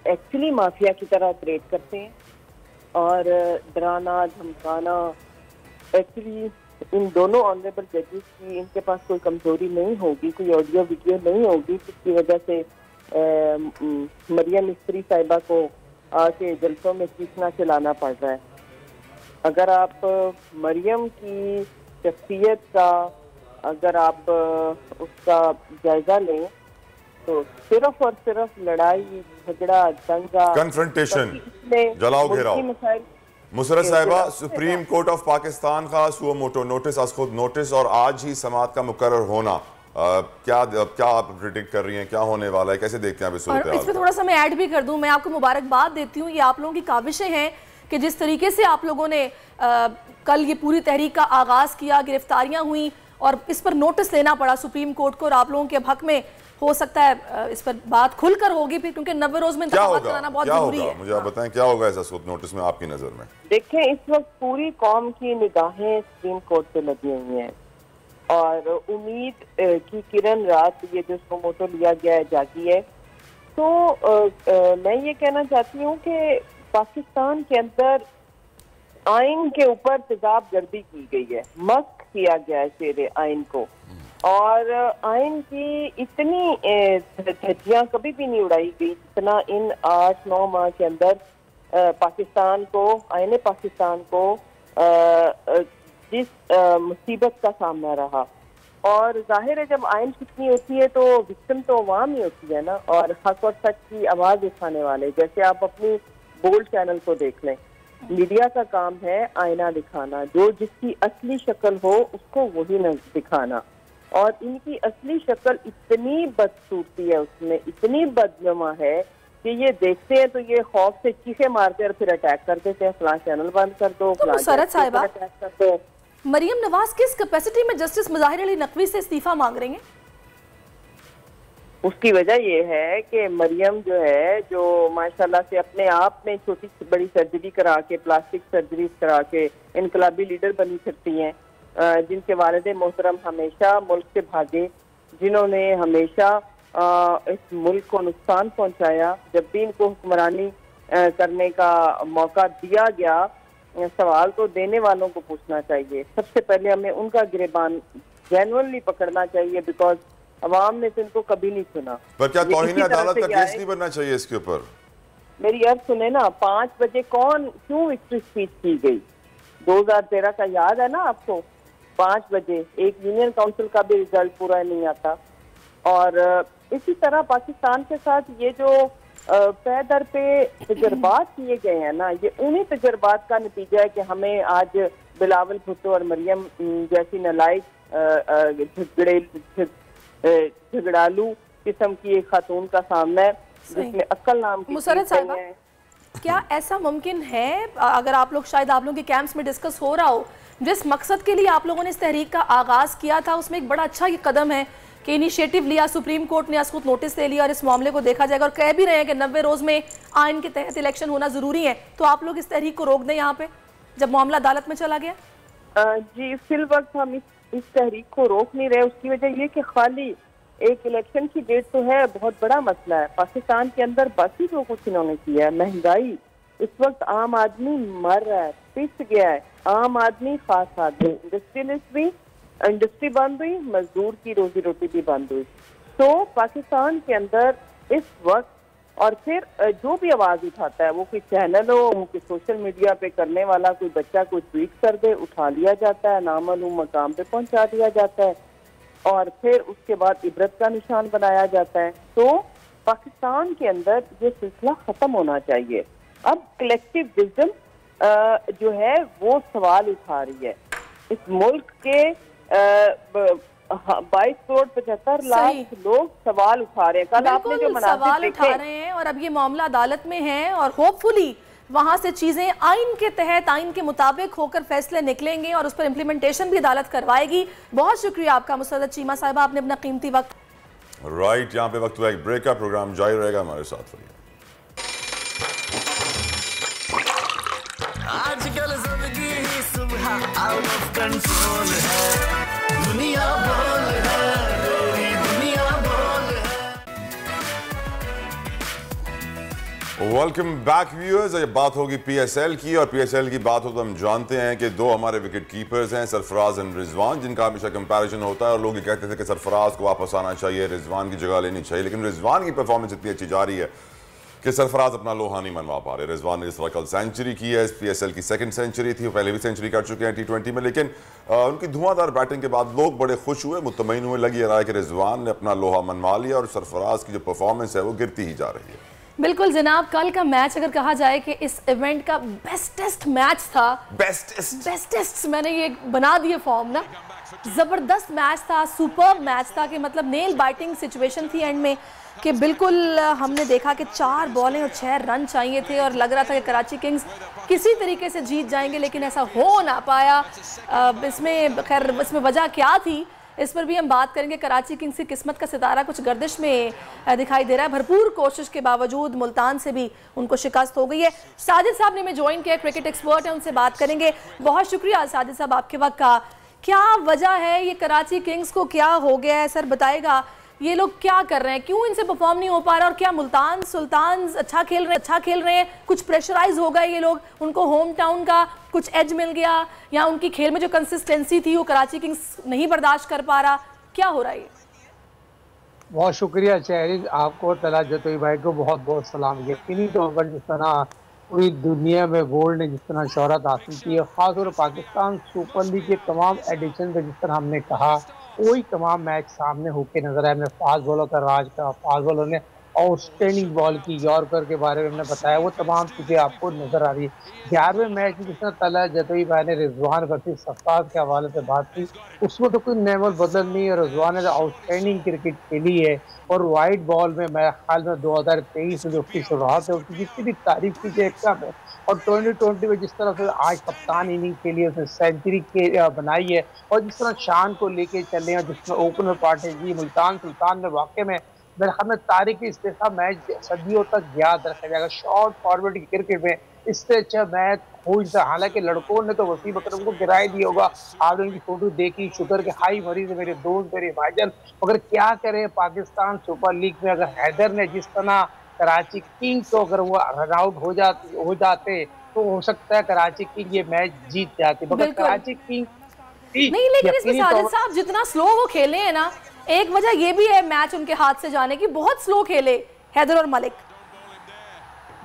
एक्चुअली माफिया की तरह ऑपरेट करते हैं, और डराना धमकाना। एक्चुअली इन दोनों ऑनरेबल जजेस की इनके पास कोई कमजोरी नहीं होगी, कोई ऑडियो वीडियो नहीं होगी जिसकी वजह से मरियम मिस्त्री साहिबा को आके जलसों में चीखना चिल्लाना पड़ रहा है। अगर आप मरियम की शख्सियत का अगर आप उसका जायजा लें तो सिर्फ और सिर्फ लड़ाई झगड़ा दंगा कन्फ्रंटेशन जलाओ घेराव। मुसरत साहिबा, सुप्रीम कोर्ट ऑफ पाकिस्तान का सुओ मोटो नोटिस आज खुद नोटिस और आज ही समाअत का मुकर्रर होना, क्या आप प्रेडिक्ट कर रही हैं, क्या होने वाला है, कैसे देखते हैं आप इस सूरत हाल? इसमें थोड़ा सा मैं ऐड भी कर दूं, मैं आपको मुबारकबाद देती हूँ। ये आप लोगों की काविशें हैं कि जिस तरीके से आप लोगों ने कल ये पूरी तहरीक का आगाज किया, गिरफ्तारियां हुई और इस पर नोटिस लेना पड़ा सुप्रीम कोर्ट को, और आप लोगों के हक में हो सकता है इस पर बात खुलकर होगी फिर, क्योंकि 90 रोज में इंतखाबात कराना बहुत जरूरी है। मुझे आप बताएं क्या होगा ऐसा नोटिस में आपकी नजर में? देखें, इस वक्त पूरी कौम की निगाहें सुप्रीम कोर्ट पे लगी हुई हैं, और उम्मीद की किरण रात ये जो सोमोटो लिया गया है जागी है। तो मैं ये कहना चाहती हूँ कि पाकिस्तान के अंदर आइन के ऊपर तेजाब गर्दी की गई है, मस्क किया गया है शेरे आइन को, और आइन की इतनी धज्जियां कभी भी नहीं उड़ाई गई जितना इन 8-9 माह के अंदर पाकिस्तान को, आइन पाकिस्तान को जिस मुसीबत का सामना रहा। और जाहिर है जब आइन कितनी होती है तो विक्टिम तो अवाम ही होती है ना, और हक और सच की आवाज उठाने वाले। जैसे आप अपनी बोल्ड चैनल को देख लें, मीडिया का काम है आईना दिखाना, जो जिसकी असली शक्ल हो उसको वही न दिखाना, और इनकी असली शक्ल इतनी बदसूरती है, उसमें इतनी बदनुमा है कि ये देखते हैं तो ये खौफ से चीखे मारते और फिर अटैक कर देते हैं, फलां चैनल बंद कर दो, तो मुसर्रत साहिबा, अटैक कर दो। मरियम नवाज किस कैपेसिटी में जस्टिस मुज़ाहिर अली नकवी से इस्तीफा मांग रही हैं? उसकी वजह ये है कि मरियम जो है, जो माशाल्लाह से अपने आप में छोटी बड़ी सर्जरी करा के, प्लास्टिक सर्जरी करा के इनकलाबी लीडर बनी फिरती हैं, जिनके वालिद मोहतरम हमेशा मुल्क से भागे, जिन्होंने हमेशा इस मुल्क को नुकसान पहुंचाया। जब भी इनको हुक्मरानी करने का मौका दिया गया, सवाल तो देने वालों को पूछना चाहिए। सबसे पहले हमें उनका गिरेबान जेन्युइनली पकड़ना चाहिए, बिकॉज अवाम ने तो इनको कभी नहीं सुना। पर क्या तौहीन अदालत का केस नहीं बनना चाहिए इसके ऊपर? मेरी अर्ज सुने ना, 5 बजे क्यों विक्ट्री स्पीच की गई? 2013 का याद है ना आपको? 5 बजे एक यूनियन काउंसिल का भी रिजल्ट पूरा नहीं आता। और इसी तरह पाकिस्तान के साथ ये जो पे दर पे तजर्बात किए गए हैं ना, ये उन्हीं तजर्बात का नतीजा है कि हमें आज बिलावल भुट्टो और मरियम जैसी नालायक झगड़ालू किस्म की एक खातून का सामना है जिसमें अक्ल नाम की मुसर्रत साहिबा, क्या ऐसा मुमकिन है, अगर आप लोग शायद आप लोगों के कैंप्स में डिस्कस हो रहा हो, जिस मकसद के लिए आप लोगों ने इस तहरीक का आगाज किया था उसमें एक बड़ा अच्छा ये कदम है कि इनिशिएटिव लिया, सुप्रीम कोर्ट ने खुद नोटिस ले लिया और इस मामले को देखा जाएगा और कह भी रहे हैं कि 90 रोज में आइन के तहत इलेक्शन होना जरूरी है, तो आप लोग इस तहरीक को रोक दें यहाँ पे जब मामला अदालत में चला गया? जी, फिल वक्त हम इस तहरीक को रोक नहीं रहे। उसकी वजह ये कि खाली एक इलेक्शन की डेट तो है, बहुत बड़ा मसला है पाकिस्तान के अंदर। बाकी जो कुछ इन्होंने किया है, महंगाई, इस वक्त आम आदमी मर रहा है, पिस गया है आम आदमी, खास आदमी, इंडस्ट्रियलिस्ट भी, इंडस्ट्री बंद हुई, मजदूर की रोजी रोटी भी बंद हुई। तो पाकिस्तान के अंदर इस वक्त, और फिर जो भी आवाज उठाता है, वो कोई चैनल हो, वो कोई सोशल मीडिया पे करने वाला कोई बच्चा कोई ट्वीट कर दे, उठा लिया जाता है, नामालूम मकाम पे पहुंचा दिया जाता है और फिर उसके बाद इबरत का निशान बनाया जाता है। तो पाकिस्तान के अंदर ये सिलसिला खत्म होना चाहिए। अब कलेक्टिव विजडम जो है वो सवाल उठा रही है। इस मुल्क के 22 करोड़ 75 लाख लोग सवाल उठा रहे हैं। कल आपने जो सवाल उठा रहे हैं और अब ये मामला अदालत में है और होपफुली वहां से चीजें आइन के तहत, आइन के मुताबिक होकर फैसले निकलेंगे और उस पर इम्प्लीमेंटेशन भी अदालत करवाएगी। बहुत शुक्रिया आपका मुसर्रत चीमा साहिबा, आपने अपना कीमती वक्त। राइट, यहाँ पे वक्त हुआ एक ब्रेक का, प्रोग्राम जारी रहेगा हमारे साथ। आजकल सबकी ही सुबह आउट ऑफ कंट्रोल है, दुनिया बोल है, पूरी दुनिया बोल है। Welcome back viewers. ये बात होगी पीएसएल की, और पीएसएल की बात हो तो हम जानते हैं कि 2 हमारे विकेट कीपर्स हैं, सरफराज और रिजवान, जिनका हमेशा कंपैरिजन होता है और लोग ये कहते थे कि सरफराज को वापस आना चाहिए, रिजवान की जगह लेनी चाहिए, लेकिन रिजवान की परफॉर्मेंस इतनी अच्छी जा रही है कि सरफराज अपना लोहा नहीं मनवा पा रहे। रिजवान ने इस वक्त कल सेंचुरी की है, पीएसएल की 2nd सेंचुरी थी, वो पहले भी सेंचुरी कर चुके हैं T20 में, लेकिन उनकी धुआंधार बैटिंग के बाद लोग बड़े खुश हुए, मुतमईन हुए। लगी रहा है कि रिजवान ने अपना लोहा मनवा लिया और सरफराज की जो परफॉर्मेंस है वो गिरती ही जा रही है। बिल्कुल जनाब, कल का मैच अगर कहा जाए कि इस इवेंट का बेस्टेस्ट मैच था, बेस्टेस्ट मैंने ये बना दिए फॉर्म ना, जबरदस्त मैच था, सुपर्ब मैच था कि मतलब नेल बाइटिंग सिचुएशन थी एंड में कि बिल्कुल हमने देखा कि 4 बॉलें और 6 रन चाहिए थे और लग रहा था कि कराची किंग्स किसी तरीके से जीत जाएंगे, लेकिन ऐसा हो ना पाया। इसमें खैर इसमें वजह क्या थी इस पर भी हम बात करेंगे। कराची किंग्स की किस्मत का सितारा कुछ गर्दिश में दिखाई दे रहा है, भरपूर कोशिश के बावजूद मुल्तान से भी उनको शिकस्त हो गई है। साजिद साहब ने हमें ज्वाइन किया, क्रिकेट एक्सपर्ट है, उनसे बात करेंगे। बहुत शुक्रिया साजिद साहब आपके वक्त का। क्या वजह है ये कराची किंग्स को, क्या हो गया है सर, बताएगा ये लोग क्या कर रहे हैं, क्यों इनसे परफॉर्म नहीं हो पा रहा, और क्या मुल्तान सुल्तान अच्छा खेल रहे हैं, कुछ प्रेशराइज हो गए ये लोग, उनको होम टाउन का कुछ एज मिल गया, या उनकी खेल में जो कंसिस्टेंसी थी वो कराची किंग्स नहीं बर्दाश्त कर पा रहा, क्या हो रहा है? बहुत शुक्रिया शहरीज, आपको तला जतोई भाई को बहुत बहुत सलाम। यकीनी तौर पर जिस तरह पूरी दुनिया में गोल्ड ने जिस तरह शोहरत हासिल की है, खासतौर पर पाकिस्तान सुपर लीग के तमाम एडिशन में जिस तरह हमने कहा, वही तमाम मैच सामने होके नजर आए। हमने फास्ट बॉलर का राज का, फास्ट बॉलर ने आउटस्टैंडिंग बॉल की, यॉर्कर के बारे में हमने बताया, वो तमाम चीज़ें आपको नजर आ रही है। 11वें मैच में जिस तरह तला जतोई भाई ने रिजवान वर्सेस सफाज के हवाले से बात की, उसमें तो कोई नेमल बदल नहीं है। रिजवान ने आउटस्टैंडिंग क्रिकेट खेली है और वाइट बॉल में मेरे ख्याल में 2023 में जो उसकी शुरुआत है उसकी जितनी भी तारीफ की जाए कम है। और 2020 में जिस तरह से आज कप्तान इनिंग के लिए उसने सेंचुरी के बनाई है और जिस तरह शान को लेके चले हैं, जिसमें ओपन में पार्टनर मुल्तान सुल्तान में वाकई में मेरे ख्याल में तारीख इस्तीफा मैच सदियों तक याद रखा जाएगा। शॉर्ट फॉरवर्ड की क्रिकेट में इससे अच्छा मैच हो ही था। हालांकि लड़कों ने तो वसीम अकरम को गिराई दिया होगा, आपने उनकी फोटो देखी, शुगर के हाई मरीज है मेरे दोस्त मेरे भाईजान। मगर क्या करे पाकिस्तान सुपर लीग में, अगर हैदर ने जिस तरह कराची किंग्स को अगर वो रन आउट हो जाते तो हो सकता है कराची किंग ये मैच जीत जाती, मगर कराची किंग नहीं। लेकिन इसमें साजिद साहब जितना स्लो वो खेले हैं ना, एक वजह ये भी है मैच उनके हाथ से जाने की, बहुत स्लो खेले हैदर और मलिक।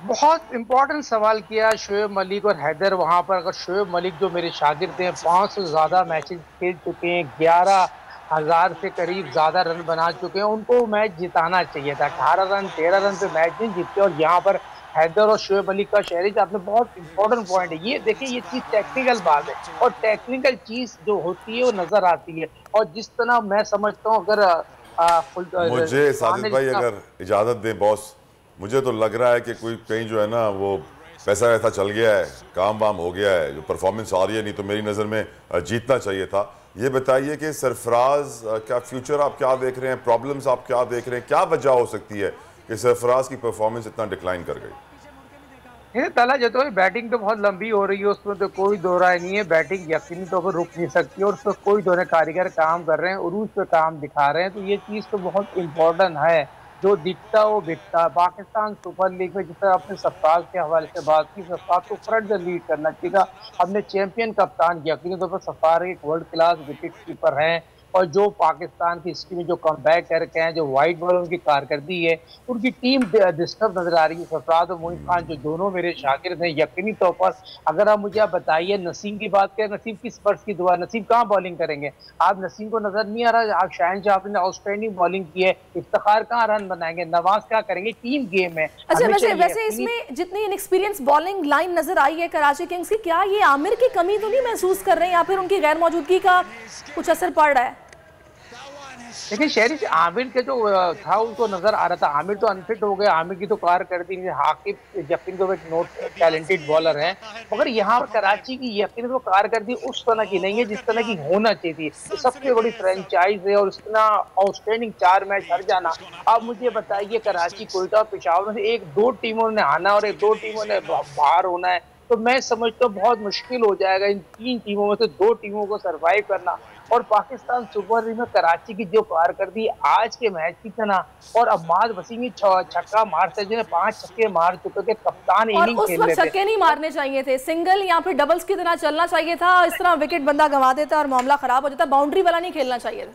बहुत इंपॉर्टेंट सवाल किया शोएब मलिक और हैदर वहां पर। अगर शोएब मलिक जो मेरे शागिर्द हैं 500 से ज्यादा मैचेस खेल चुके हैं, 11,000 से करीब ज्यादा रन बना चुके हैं, उनको मैच जिताना चाहिए था। 18 रन 13 रन पे मैच नहीं जीतते। और यहाँ पर हैदर और शोएब मलिक का शहरी आपने बहुत इंपॉर्टेंट पॉइंट है। ये देखिए ये चीज टेक्निकल बात है और टेक्निकल चीज जो होती है वो नजर आती है। और जिस तरह मैं समझता हूँ अगर मुझे साजिद भाई अगर इजाजत दें बॉस, मुझे तो लग रहा है कि कोई कहीं जो है ना वो पैसा वैसा चल गया है, काम वाम हो गया है, जो परफॉर्मेंस आ रही है। नहीं तो मेरी नज़र में जीतना चाहिए था। ये बताइए कि सरफराज का फ्यूचर आप क्या देख रहे हैं, प्रॉब्लम्स आप क्या देख रहे हैं, क्या वजह हो सकती है कि सरफराज की परफॉर्मेंस इतना डिक्लाइन कर गई? तला जतोई बैटिंग तो बहुत लंबी हो रही है, उसमें तो कोई दो राय नहीं है। बैटिंग यकीनी तौर पर रुक नहीं सकती और उसमें कोई दोनों कारीगर काम कर रहे हैं, उरूज पे काम दिखा रहे हैं। तो ये चीज़ तो बहुत इम्पोर्टेंट है, जो दिखता वो बिकता। पाकिस्तान सुपर लीग में जिस तरह अपने सरफराज के हवाले से बात की, सरफराज को फ्रंट लीड करना चाहिए था। हमने चैंपियन कप्तान यकीनी तौर पर सरफराज एक वर्ल्ड क्लास विकेट कीपर हैं और जो पाकिस्तान की हिस्ट्री में जो कमबैक करके हैं, जो वाइट बॉल उनकी कारकर्दगी है, उनकी टीम डिस्टर्ब नजर आ रही है। सरफराज और मोइन खान जो दोनों मेरे शागिर्द हैं, यकीनी तौर पर अगर आप मुझे आप बताइए नसीम की बात करें, नसीम किस वर्ष की दुआ, नसीम कहाँ बॉलिंग करेंगे? आप नसीम को नजर नहीं आ रहा। आप शाहिन शाह ने आउटस्टैंडिंग बॉलिंग की है, इफ्तिखार कहाँ रन बनाएंगे, नवाज क्या करेंगे? टीम गेम है। अच्छा वैसे इसमें जितनी इनएक्सपीरियंस बॉलिंग लाइन नजर आई है कराची किंग्स की, क्या ये आमिर की कमी तो नहीं महसूस कर रहे हैं या फिर उनकी गैर मौजूदगी का कुछ असर पड़ रहा है? लेकिन शहरी से आमिर के जो था उनको नजर आ रहा था, आमिर तो अनफिट हो गए, आमिर की तो कारकर्दगी नहीं। हाकिब यकीन तो एक नोट टैलेंटेड बॉलर है, मगर यहाँ पर कराची की यकीन तो कारकर्दगी उस तरह की नहीं है जिस तरह की होना चाहिए थी। तो सबसे बड़ी फ्रेंचाइज है और इतना आउटस्टैंडिंग 4 मैच हार जाना। अब मुझे बताइए कराची, कोयटा, पेशावर से 1-2 टीमों ने आना और 1-2 टीमों ने बाहर होना है, तो मैं समझता हूँ बहुत मुश्किल हो जाएगा इन 3 टीमों में से 2 टीमों को सरवाइव करना। और पाकिस्तान सुपर लीग में कराची की जो कारकर्दगी आज के मैच की था ना, और अम्माद वसीम छक्का मारते जिन्हें 5 छक्के मार चुके थे, कप्तान इनिंग उस वक्त छक्के नहीं मारने चाहिए थे, सिंगल या फिर डबल्स की तरह चलना चाहिए था। इस तरह विकेट बंदा गंवा देता और मामला खराब हो जाता। बाउंड्री वाला नहीं खेलना चाहिए था,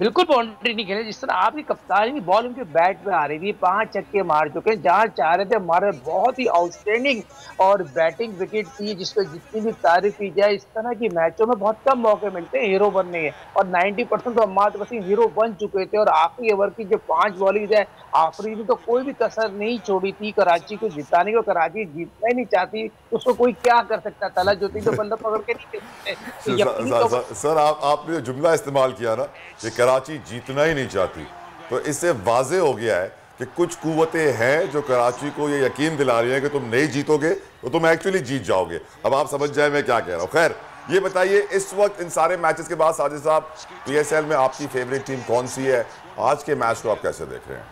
बिल्कुल बाउंड्री नहीं खेले। जिस तरह आपकी कप्तानी की बॉल उनके बैट पे आ रही थी, 5 छक्के मार चुके हैं, जहाँ चाह रहे थे हमारे बहुत ही आउटस्टैंडिंग और बैटिंग विकेट थी जिसपे जितनी भी तारीफ की जाए। इस तरह की मैचों में बहुत कम मौके मिलते हैं हीरो बनने के, और 90% तो अम्माद वसीम हीरो बन चुके थे। और आखिरी ओवर की जो 5 बॉलिंग है, आखिरी में तो कोई भी कसर नहीं छोड़ी थी कराची को जिताने को। कराची जीतना ही नहीं चाहती, उसको कोई क्या कर सकता? तला ज्योति तो बल्ला पकड़ के नहीं खेलते। सर आपने जो जुमला इस्तेमाल किया ना कि कराची जीतना ही नहीं चाहती, तो इससे वाजे हो गया है कि कुछ कुव्वतें हैं जो कराची को ये यकीन दिला रही हैं कि तुम नहीं जीतोगे तो तुम एक्चुअली जीत जाओगे। अब आप समझ जाए मैं क्या कह रहा हूँ। खैर ये बताइए, इस वक्त इन सारे मैचेस के बाद साजिद साहब, PSL में आपकी फेवरेट टीम कौन सी है? आज के मैच को आप कैसे देख रहे हैं?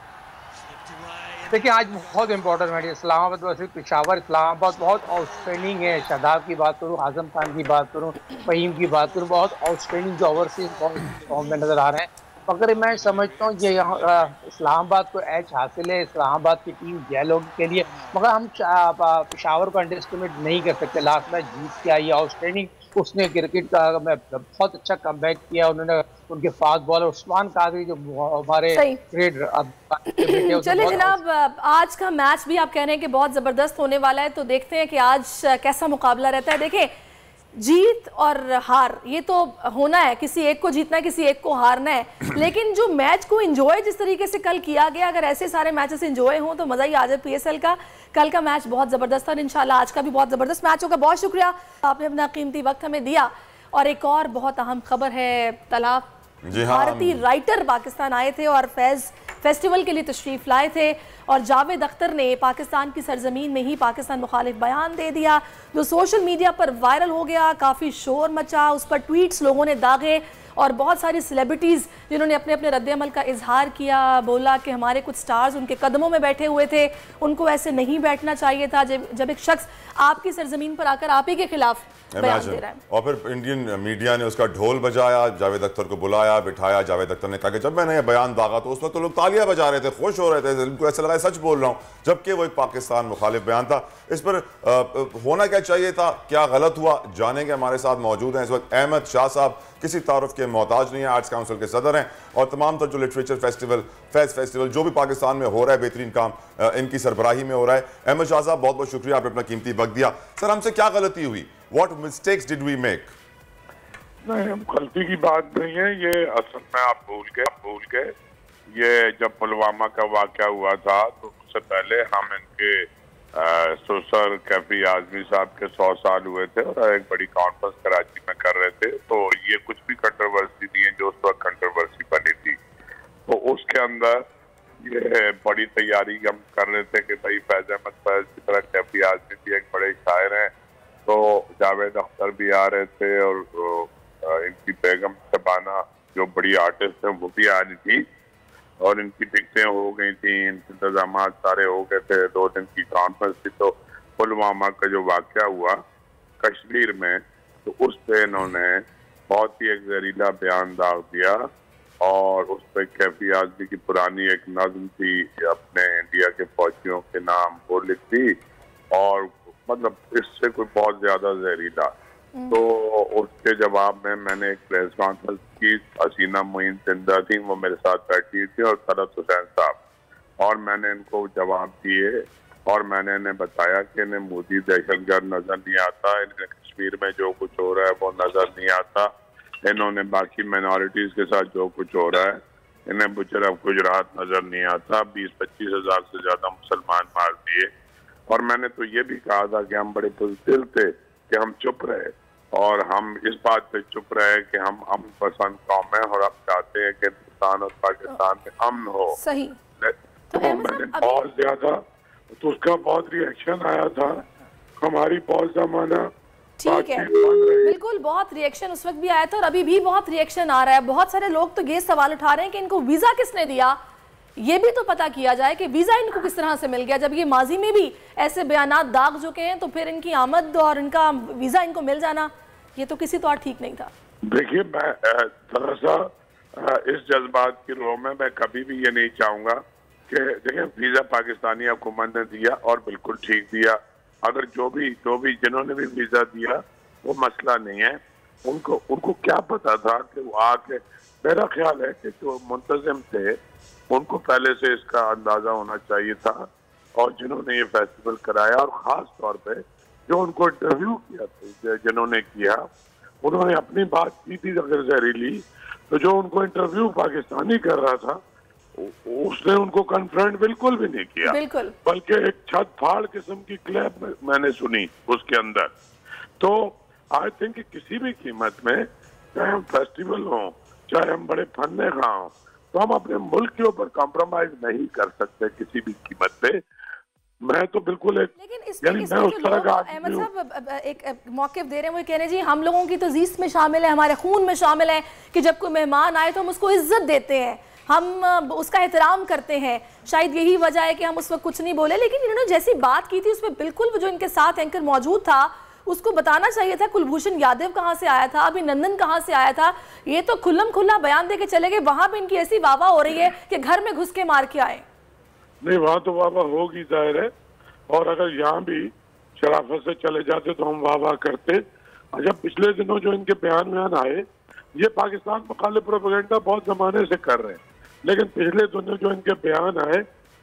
देखिए आज बहुत इंपॉर्टेंट मैच है, इस्लामाबाद वर्सेस पेशावर। इस्लामाबाद बहुत आउटस्टैंडिंग है, शादाब की बात करूँ, आजम खान की बात करूँ, फहीम की बात करूँ, बहुत आउटस्टैंडिंग जो ओवरसीज फॉर्म में नजर आ रहे हैं। मगर मैं समझता हूँ ये यहाँ इस्लामाबाद को एज हासिल है, इस्लामाबाद की टीम गैलों के लिए, मगर हम पेशावर को अंडरएस्टिमेट नहीं कर सकते। लास्ट मैच जीत के आई, आउटस्टैंडिंग उसने क्रिकेट का बहुत अच्छा कमबैक किया। उन्होंने उनके फास्ट बॉलर उस्मान कादरी जो हमारे चलिए जनाब, आज का मैच भी आप कह रहे हैं कि बहुत ज़बरदस्त होने वाला है, तो देखते हैं कि आज कैसा मुकाबला रहता है। देखें जीत और हार ये तो होना है, किसी एक को जीतना है, किसी एक को हारना है, लेकिन जो मैच को एंजॉय जिस तरीके से कल किया गया, अगर ऐसे सारे मैचेस एंजॉय हों तो मजा ही आ जाए PSL का। कल का मैच बहुत जबरदस्त और इंशाल्लाह आज का भी बहुत जबरदस्त मैच होगा। बहुत शुक्रिया, आपने अपना कीमती वक्त हमें दिया। और एक और बहुत अहम खबर है, तला भारतीय राइटर पाकिस्तान आए थे और फैज़ फेस्टिवल के लिए तशरीफ लाए थे और जावेद अख्तर ने पाकिस्तान की सरजमीन में ही पाकिस्तान मुखालिफ बयान दे दिया जो सोशल मीडिया पर वायरल हो गया, काफ़ी शोर मचा, उस पर ट्वीट्स लोगों ने दागे और बहुत सारी सेलिब्रिटीज़ जिन्होंने अपने अपने रद्द-ए-अमल का इजहार किया, बोला कि हमारे कुछ स्टार्स उनके कदमों में बैठे हुए थे, उनको ऐसे नहीं बैठना चाहिए था जब एक शख्स आपकी सरजमीन पर आकर आप ही के खिलाफ बयान दे रहा है। और फिर इंडियन मीडिया ने उसका ढोल बजाया, जावेद अख्तर को बुलाया, बिठाया। जावेद अख्तर ने कहा कि जब मैंने ये बयान दागा तो उस वक्त तो लोग तालियां बजा रहे थे, खुश हो रहे थे, उनको ऐसा लगा सच बोल रहा हूँ, जबकि वो एक पाकिस्तान मुखालिफ बयान था। इस पर होना क्या चाहिए था, क्या गलत हुआ, जानेंगे। हमारे साथ मौजूद हैं इस वक्त अहमद शाह साहब, किसी तारुफ के मोहताज नहीं है, आर्ट्स काउंसिल के सदर हैं और तमाम तर जो लिटरेचर फेस्टिवल, फैज़ फेस्टिवल जो भी पाकिस्तान में हो रहा है, बेहतरीन काम इनकी सरबराही में हो रहा है। अहमद शाह साहब, बहुत बहुत शुक्रिया, आपने अपना कीमती वक्त दिया। सर, हमसे क्या गलती हुई? What mistakes did we make? नहीं, हम गलती की बात नहीं है, ये असल में आप भूल गए। ये जब पुलवामा का वाक़या हुआ था तो उससे पहले हम इनके सर कैफी आजमी साहब के 100 साल हुए थे और एक बड़ी कॉन्फ्रेंस कराची में कर रहे थे, तो ये कुछ भी कंट्रोवर्सी नहीं है जो उस वक्त कंट्रोवर्सी बनी थी। तो उसके अंदर ये बड़ी तैयारी हम कर रहे थे कि भाई फैज़ अहमद फैज़ की तरह कैफी आजमी भी एक बड़े शायर हैं, तो जावेद अख्तर भी आ रहे थे और इनकी बेगम शबाना जो बड़ी आर्टिस्ट हैं वो भी आ रही थी और इनकी टिकटें हो गई थी, इनके इंतजाम सारे हो गए थे। 2 दिन की कॉन्फ्रेंस थी। तो पुलवामा का जो वाक़या हुआ कश्मीर में, तो उस पर इन्होंने बहुत ही एक जहरीला बयान दाग दिया और उस पर कैफी आजमी की पुरानी एक नज़्म थी अपने इंडिया के फौजियों के नाम वो लिख दी और मतलब इससे कोई बहुत ज्यादा जहरीला। तो उसके जवाब में मैंने एक प्रेस कॉन्फ्रेंस की, हसीना मोइन जिंदा थी, वो मेरे साथ बैठी थी और तलत हुसैन साहब, और मैंने इनको जवाब दिए और मैंने इन्हें बताया कि इन्हें मोदी दहशतगर्द नजर नहीं आता, इन्हें कश्मीर में जो कुछ हो रहा है वो नजर नहीं आता, इन्होंने बाकी माइनॉरिटीज के साथ जो कुछ हो रहा है इन्हें गुजरात नजर नहीं आता, 20-25 हजार से ज्यादा मुसलमान मार दिए। और मैंने तो ये भी कहा था कि हम बड़े बुज़दिल थे कि हम चुप रहे और हम इस बात पे चुप रहे कि हम अमन पसंद कौम है और हम चाहते हैं कि हिंदुस्तान और पाकिस्तान में अमन हो। सही। तो मैंने बहुत ज्यादा, तो उसका बहुत रिएक्शन आया था, हमारी बहुत जमाना ठीक है, बिल्कुल बहुत रिएक्शन उस वक्त भी आया था और अभी भी बहुत रिएक्शन आ रहा है। बहुत सारे लोग तो ये सवाल उठा रहे हैं कि इनको वीजा किसने दिया, ये भी तो पता किया जाए कि वीजा इनको किस तरह से मिल गया। जब ये माजी में भी ऐसे बयानात दाग चुके हैं तो फिर इनकी आमद और इनका वीजा इनको मिल जाना ये तो किसी तौर ठीक नहीं था। देखिए, मैं थोड़ा सा इस जज्बात की रोह में मैं कभी भी ये नहीं चाहूंगा कि देखिए वीजा पाकिस्तानी हुकूमत ने दिया और बिल्कुल ठीक दिया। अगर जो भी जिन्होंने भी वीजा दिया वो मसला नहीं है, उनको क्या पता था कि वो आके, मेरा ख्याल है कि जो मुंतजिम थे उनको पहले से इसका अंदाजा होना चाहिए था और जिन्होंने ये फेस्टिवल कराया और खास तौर पे जो उनको इंटरव्यू किया था, जिन्होंने किया उन्होंने अपनी बात की थी अगर जहरीली, तो जो उनको इंटरव्यू पाकिस्तानी कर रहा था उसने उनको कन्फ्रंट बिल्कुल भी नहीं किया, बल्कि एक छत फाड़ किस्म की क्लैप मैंने सुनी उसके अंदर। तो आई थिंक किसी भी कीमत में, चाहे हम फेस्टिवल हो चाहे हम बड़े फन्ने खा हों, तो हम अपने मुल्क के ऊपर कॉम्प्रोमाइज नहीं कर सकते किसी भी कीमत पे। मैं तो बिल्कुल एक, लेकिन इसमें अहमद साहब एक मौक़िफ़ दे रहे हैं, वो कह रहे हैं जी हम लोगों की तो ज़ीस्त में शामिल है, हमारे खून में शामिल है कि जब कोई मेहमान आए तो हम उसको इज्जत देते हैं, हम उसका एहतराम करते हैं। शायद यही वजह है कि हम उस वक्त कुछ नहीं बोले, लेकिन इन्होंने जैसी बात की थी उसमें बिल्कुल जो इनके साथ एंकर मौजूद था उसको बताना चाहिए था कुलभूषण यादव कहाँ से आया था, अभिनंदन कहाँ से आया था। ये तो खुल्लम खुल्ला बयान दे के चले गए, वहां पे इनकी ऐसी वाहवाह हो रही है कि घर में घुस के मार के आए। नहीं, वहाँ तो वाहवाह होगी जाहिर है, और अगर यहाँ भी शराफत से चले जाते तो हम वाहवाह करते। जब पिछले दिनों जो इनके बयान आए, ये पाकिस्तान मुखालिफ प्रोपेगेंडा बहुत जमाने से कर रहे हैं, लेकिन पिछले दिनों जो इनके बयान आए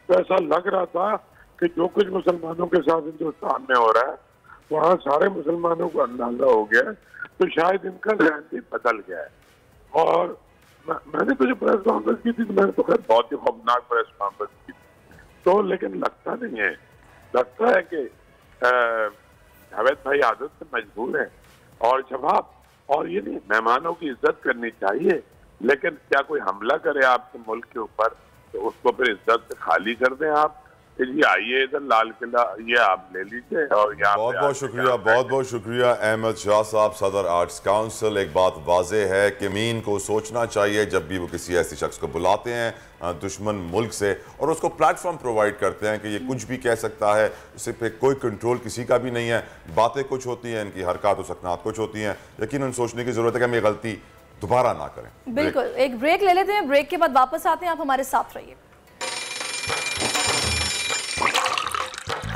तो ऐसा लग रहा था कि जो कुछ मुसलमानों के साथ हिंदुस्तान में हो रहा है वहाँ सारे मुसलमानों को अंदाजा हो गया, तो शायद इनका ध्यान भी बदल गया है। और मैंने तो जो प्रेस कॉन्फ्रेंस की थी, तो मैंने तो खैर बहुत ही खौफनाक प्रेस कॉन्फ्रेंस की थी, तो लेकिन लगता नहीं है, लगता है कि जावेद भाई आदत से मजबूर है और जवाब, और ये नहीं, मेहमानों की इज्जत करनी चाहिए, लेकिन क्या कोई हमला करे आपके मुल्क के ऊपर तो उसको फिर इज्जत से खाली कर दें आप कि जी आइए इधर लाल किला, ये आप ले लीजिए। और यहाँ बहुत बहुत शुक्रिया अहमद शाह साहब, सदर आर्ट्स काउंसिल। एक बात वाज़ेह है कि मीन को सोचना चाहिए जब भी वो किसी ऐसे शख्स को बुलाते हैं दुश्मन मुल्क से और उसको प्लेटफॉर्म प्रोवाइड करते हैं कि ये कुछ भी कह सकता है, उसे पे कोई कंट्रोल किसी का भी नहीं है, बातें कुछ होती हैं, इनकी हरकत और सकनात कुछ होती हैं। यकीनन सोचने की ज़रूरत है कि हम ये गलती दोबारा ना करें। बिल्कुल, एक ब्रेक ले लेते हैं, ब्रेक के बाद वापस आते हैं, आप हमारे साथ रहिए।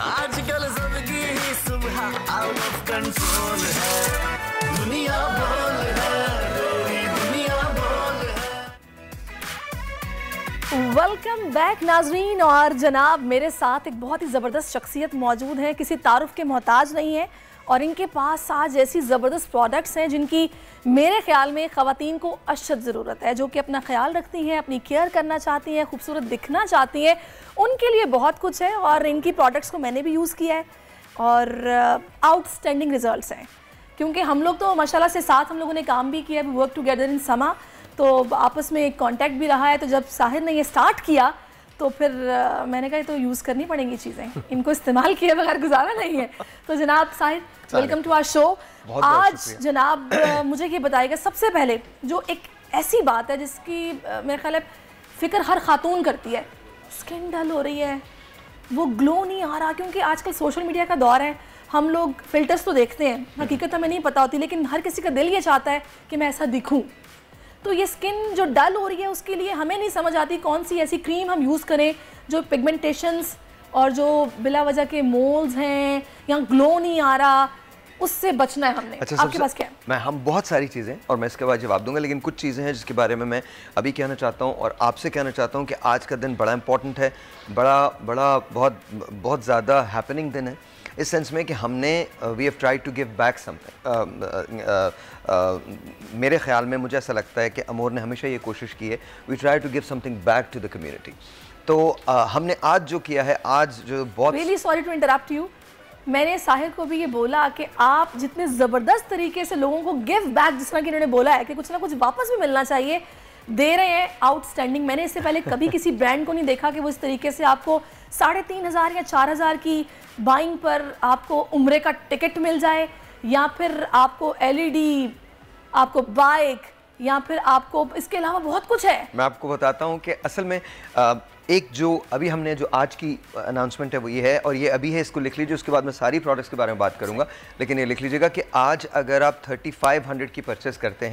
आजकल सबकी ही सुबह आउट ऑफ कंट्रोल है, दुनिया बोल है, पूरी दुनिया बोल है। वेलकम बैक नाजरीन। और जनाब मेरे साथ एक बहुत ही ज़बरदस्त शख्सियत मौजूद है, किसी तारुफ के मोहताज नहीं है और इनके पास आज ऐसी ज़बरदस्त प्रोडक्ट्स हैं जिनकी मेरे ख्याल में ख़वातीन को अशद ज़रूरत है, जो कि अपना ख्याल रखती हैं, अपनी केयर करना चाहती हैं, खूबसूरत दिखना चाहती हैं, उनके लिए बहुत कुछ है। और इनकी प्रोडक्ट्स को मैंने भी यूज़ किया है और आउटस्टैंडिंग रिजल्ट्स हैं, क्योंकि हम लोग तो माशाल्लाह से साथ हम लोगों ने काम भी किया, वर्क टुगेदर इन समा, तो आपस में एक कॉन्टैक्ट भी रहा है। तो जब साहिर ने ये स्टार्ट किया तो फिर मैंने कहा तो यूज़ करनी पड़ेंगी चीज़ें, इनको इस्तेमाल किए बगैर गुजारा नहीं है। तो जनाब Sahir, welcome to our show. आज जनाब मुझे ये बताइएगा सबसे पहले, जो एक ऐसी बात है जिसकी मेरे ख्याल है फ़िक्र हर खातून करती है, स्किन डल हो रही है, वो ग्लो नहीं आ रहा, क्योंकि आजकल सोशल मीडिया का दौर है, हम लोग फ़िल्टर्स तो देखते हैं, हकीकत हमें नहीं पता होती, लेकिन हर किसी का दिल ये चाहता है कि मैं ऐसा दिखूँ। तो ये स्किन जो डल हो रही है उसके लिए हमें नहीं समझ आती कौन सी ऐसी क्रीम हम यूज़ करें जो पिगमेंटेशंस और जो बिला वजह के मोल्स हैं या ग्लो नहीं आ रहा, उससे बचना है हमने। अच्छा, आपके पास क्या है? हम बहुत सारी चीज़ें, और मैं इसके बाद जवाब दूंगा, लेकिन कुछ चीज़ें हैं जिसके बारे में मैं अभी कहना चाहता हूं और आपसे कहना चाहता हूं कि आज का दिन बड़ा इंपॉर्टेंट है, बहुत ज़्यादा हैपनिंग दिन है, इस सेंस में कि हमने we have tried to give back something. मेरे ख्याल में मुझे ऐसा लगता है कि अमोर ने हमेशा ये कोशिश की है, we try to give something back to the community. तो हमने आज जो किया है, आज जो बहुत really sorry to interrupt you, मैंने साहिर को भी ये बोला कि आप जितने ज़बरदस्त तरीके से लोगों को गिव बैक, जिस तरह कि इन्होंने बोला है कि कुछ ना कुछ वापस भी मिलना चाहिए, दे रहे हैं, आउटस्टैंडिंग। मैंने इससे पहले कभी किसी ब्रांड को नहीं देखा कि वो इस तरीके से आपको 3,500 या 4,000 की बाइंग पर आपको उम्रे का टिकट मिल जाए, या फिर आपको LED, आपको बाइक, या फिर आपको इसके अलावा बहुत कुछ है। मैं आपको बताता हूँ कि असल में एक जो अभी हमने जो आज की अनाउंसमेंट है वो ये है, और ये अभी है, इसको लिख लीजिए, उसके बाद मैं सारी प्रोडक्ट्स के बारे में बात करूंगा, लेकिन ये लिख लीजिएगा कि आज अगर आप 3500 की परचेस करते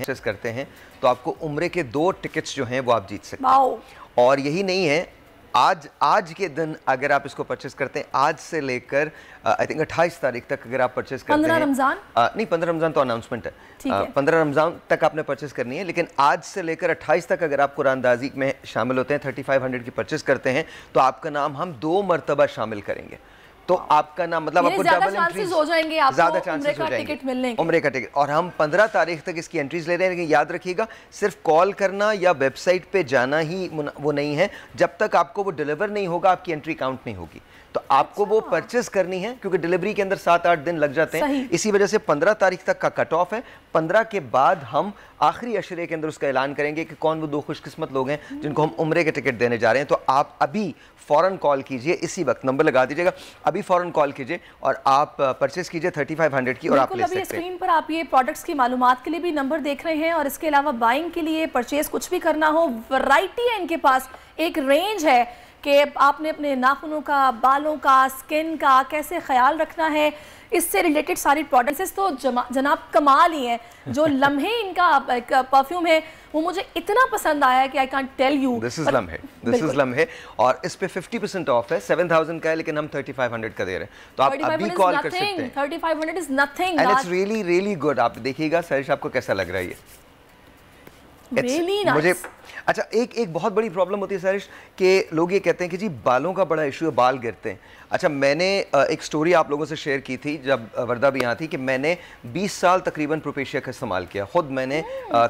हैं तो आपको उम्रे के 2 टिकट्स जो हैं वो आप जीत सकते हैं। और यही नहीं है, आज के दिन अगर आप इसको परचेस करते हैं, आज से लेकर आई थिंक 28 तारीख तक अगर आप परचेस करते हैं, 15 रमज़ान नहीं, 15 रमज़ान तो अनाउंसमेंट है, 15 रमज़ान तक आपने परचेस करनी है, लेकिन आज से लेकर 28 तक अगर आप कुरानदाजी में शामिल होते हैं, 3500 की परचेस करते हैं, तो आपका नाम हम 2 मरतबा शामिल करेंगे। तो आपका नाम मतलब आपको डबल एंट्रीज हो जाएंगे, आपको ज़्यादा चांसेस हो जाएंगे टिकट मिलने के, उम्रे का टिकट। और हम 15 तारीख तक इसकी एंट्रीज ले रहे हैं, लेकिन याद रखिएगा सिर्फ कॉल करना या वेबसाइट पे जाना ही वो नहीं है, जब तक आपको वो डिलीवर नहीं होगा आपकी एंट्री काउंट नहीं होगी। तो आपको वो परचेस करनी है, क्योंकि डिलीवरी के अंदर 7-8 दिन लग जाते हैं, इसी वजह से 15 तारीख तक का कट ऑफ है। 15 के बाद हम आखिरी अशरे के अंदर उसका ऐलान करेंगे कि कौन वो 2 खुशकिस्मत लोग हैं जिनको हम उम्रे के टिकट देने जा रहे हैं। तो आप अभी फ़ौरन कॉल कीजिए, इसी वक्त नंबर लगा दीजिएगा, अभी फ़ौरन कॉल कीजिए और आप परचेस कीजिए 3500 की, और आप ले सकते हैं। स्क्रीन पर आप ये प्रोडक्ट्स की मालूमात के लिए भी नंबर देख रहे हैं, और इसके अलावा बाइंग के लिए, परचेस कुछ भी करना हो, वैरायटी है इनके पास, एक रेंज है कि आपने अपने नाखूनों का, बालों का, स्किन का कैसे ख्याल रखना है, इससे रिलेटेड सारी प्रोडक्ट्स तो जनाब कमाल ही है। जो लम्हे इनका परफ्यूम है वो मुझे इतना पसंद आया है कि I can't tell you. This is लम्हे, और इस पे 50% ऑफ है, 7000 का है, लेकिन हम 3500 का दे रहे हैं, तो आप अभी कॉल कर सकते हैं। 3500 is nothing and it's really really good. आप देखिएगा सरिश, आपको कैसा लग रहा है ये? Really nice. अच्छा, एक बहुत बड़ी प्रॉब्लम होती है सारिश कि लोग ये कहते हैं कि जी बालों का बड़ा इशू है, बाल गिरते हैं। अच्छा, मैंने एक स्टोरी आप लोगों से शेयर की थी जब वर्दा भी यहाँ थी कि मैंने 20 साल तकरीबन प्रोपेशिया का इस्तेमाल किया। खुद मैंने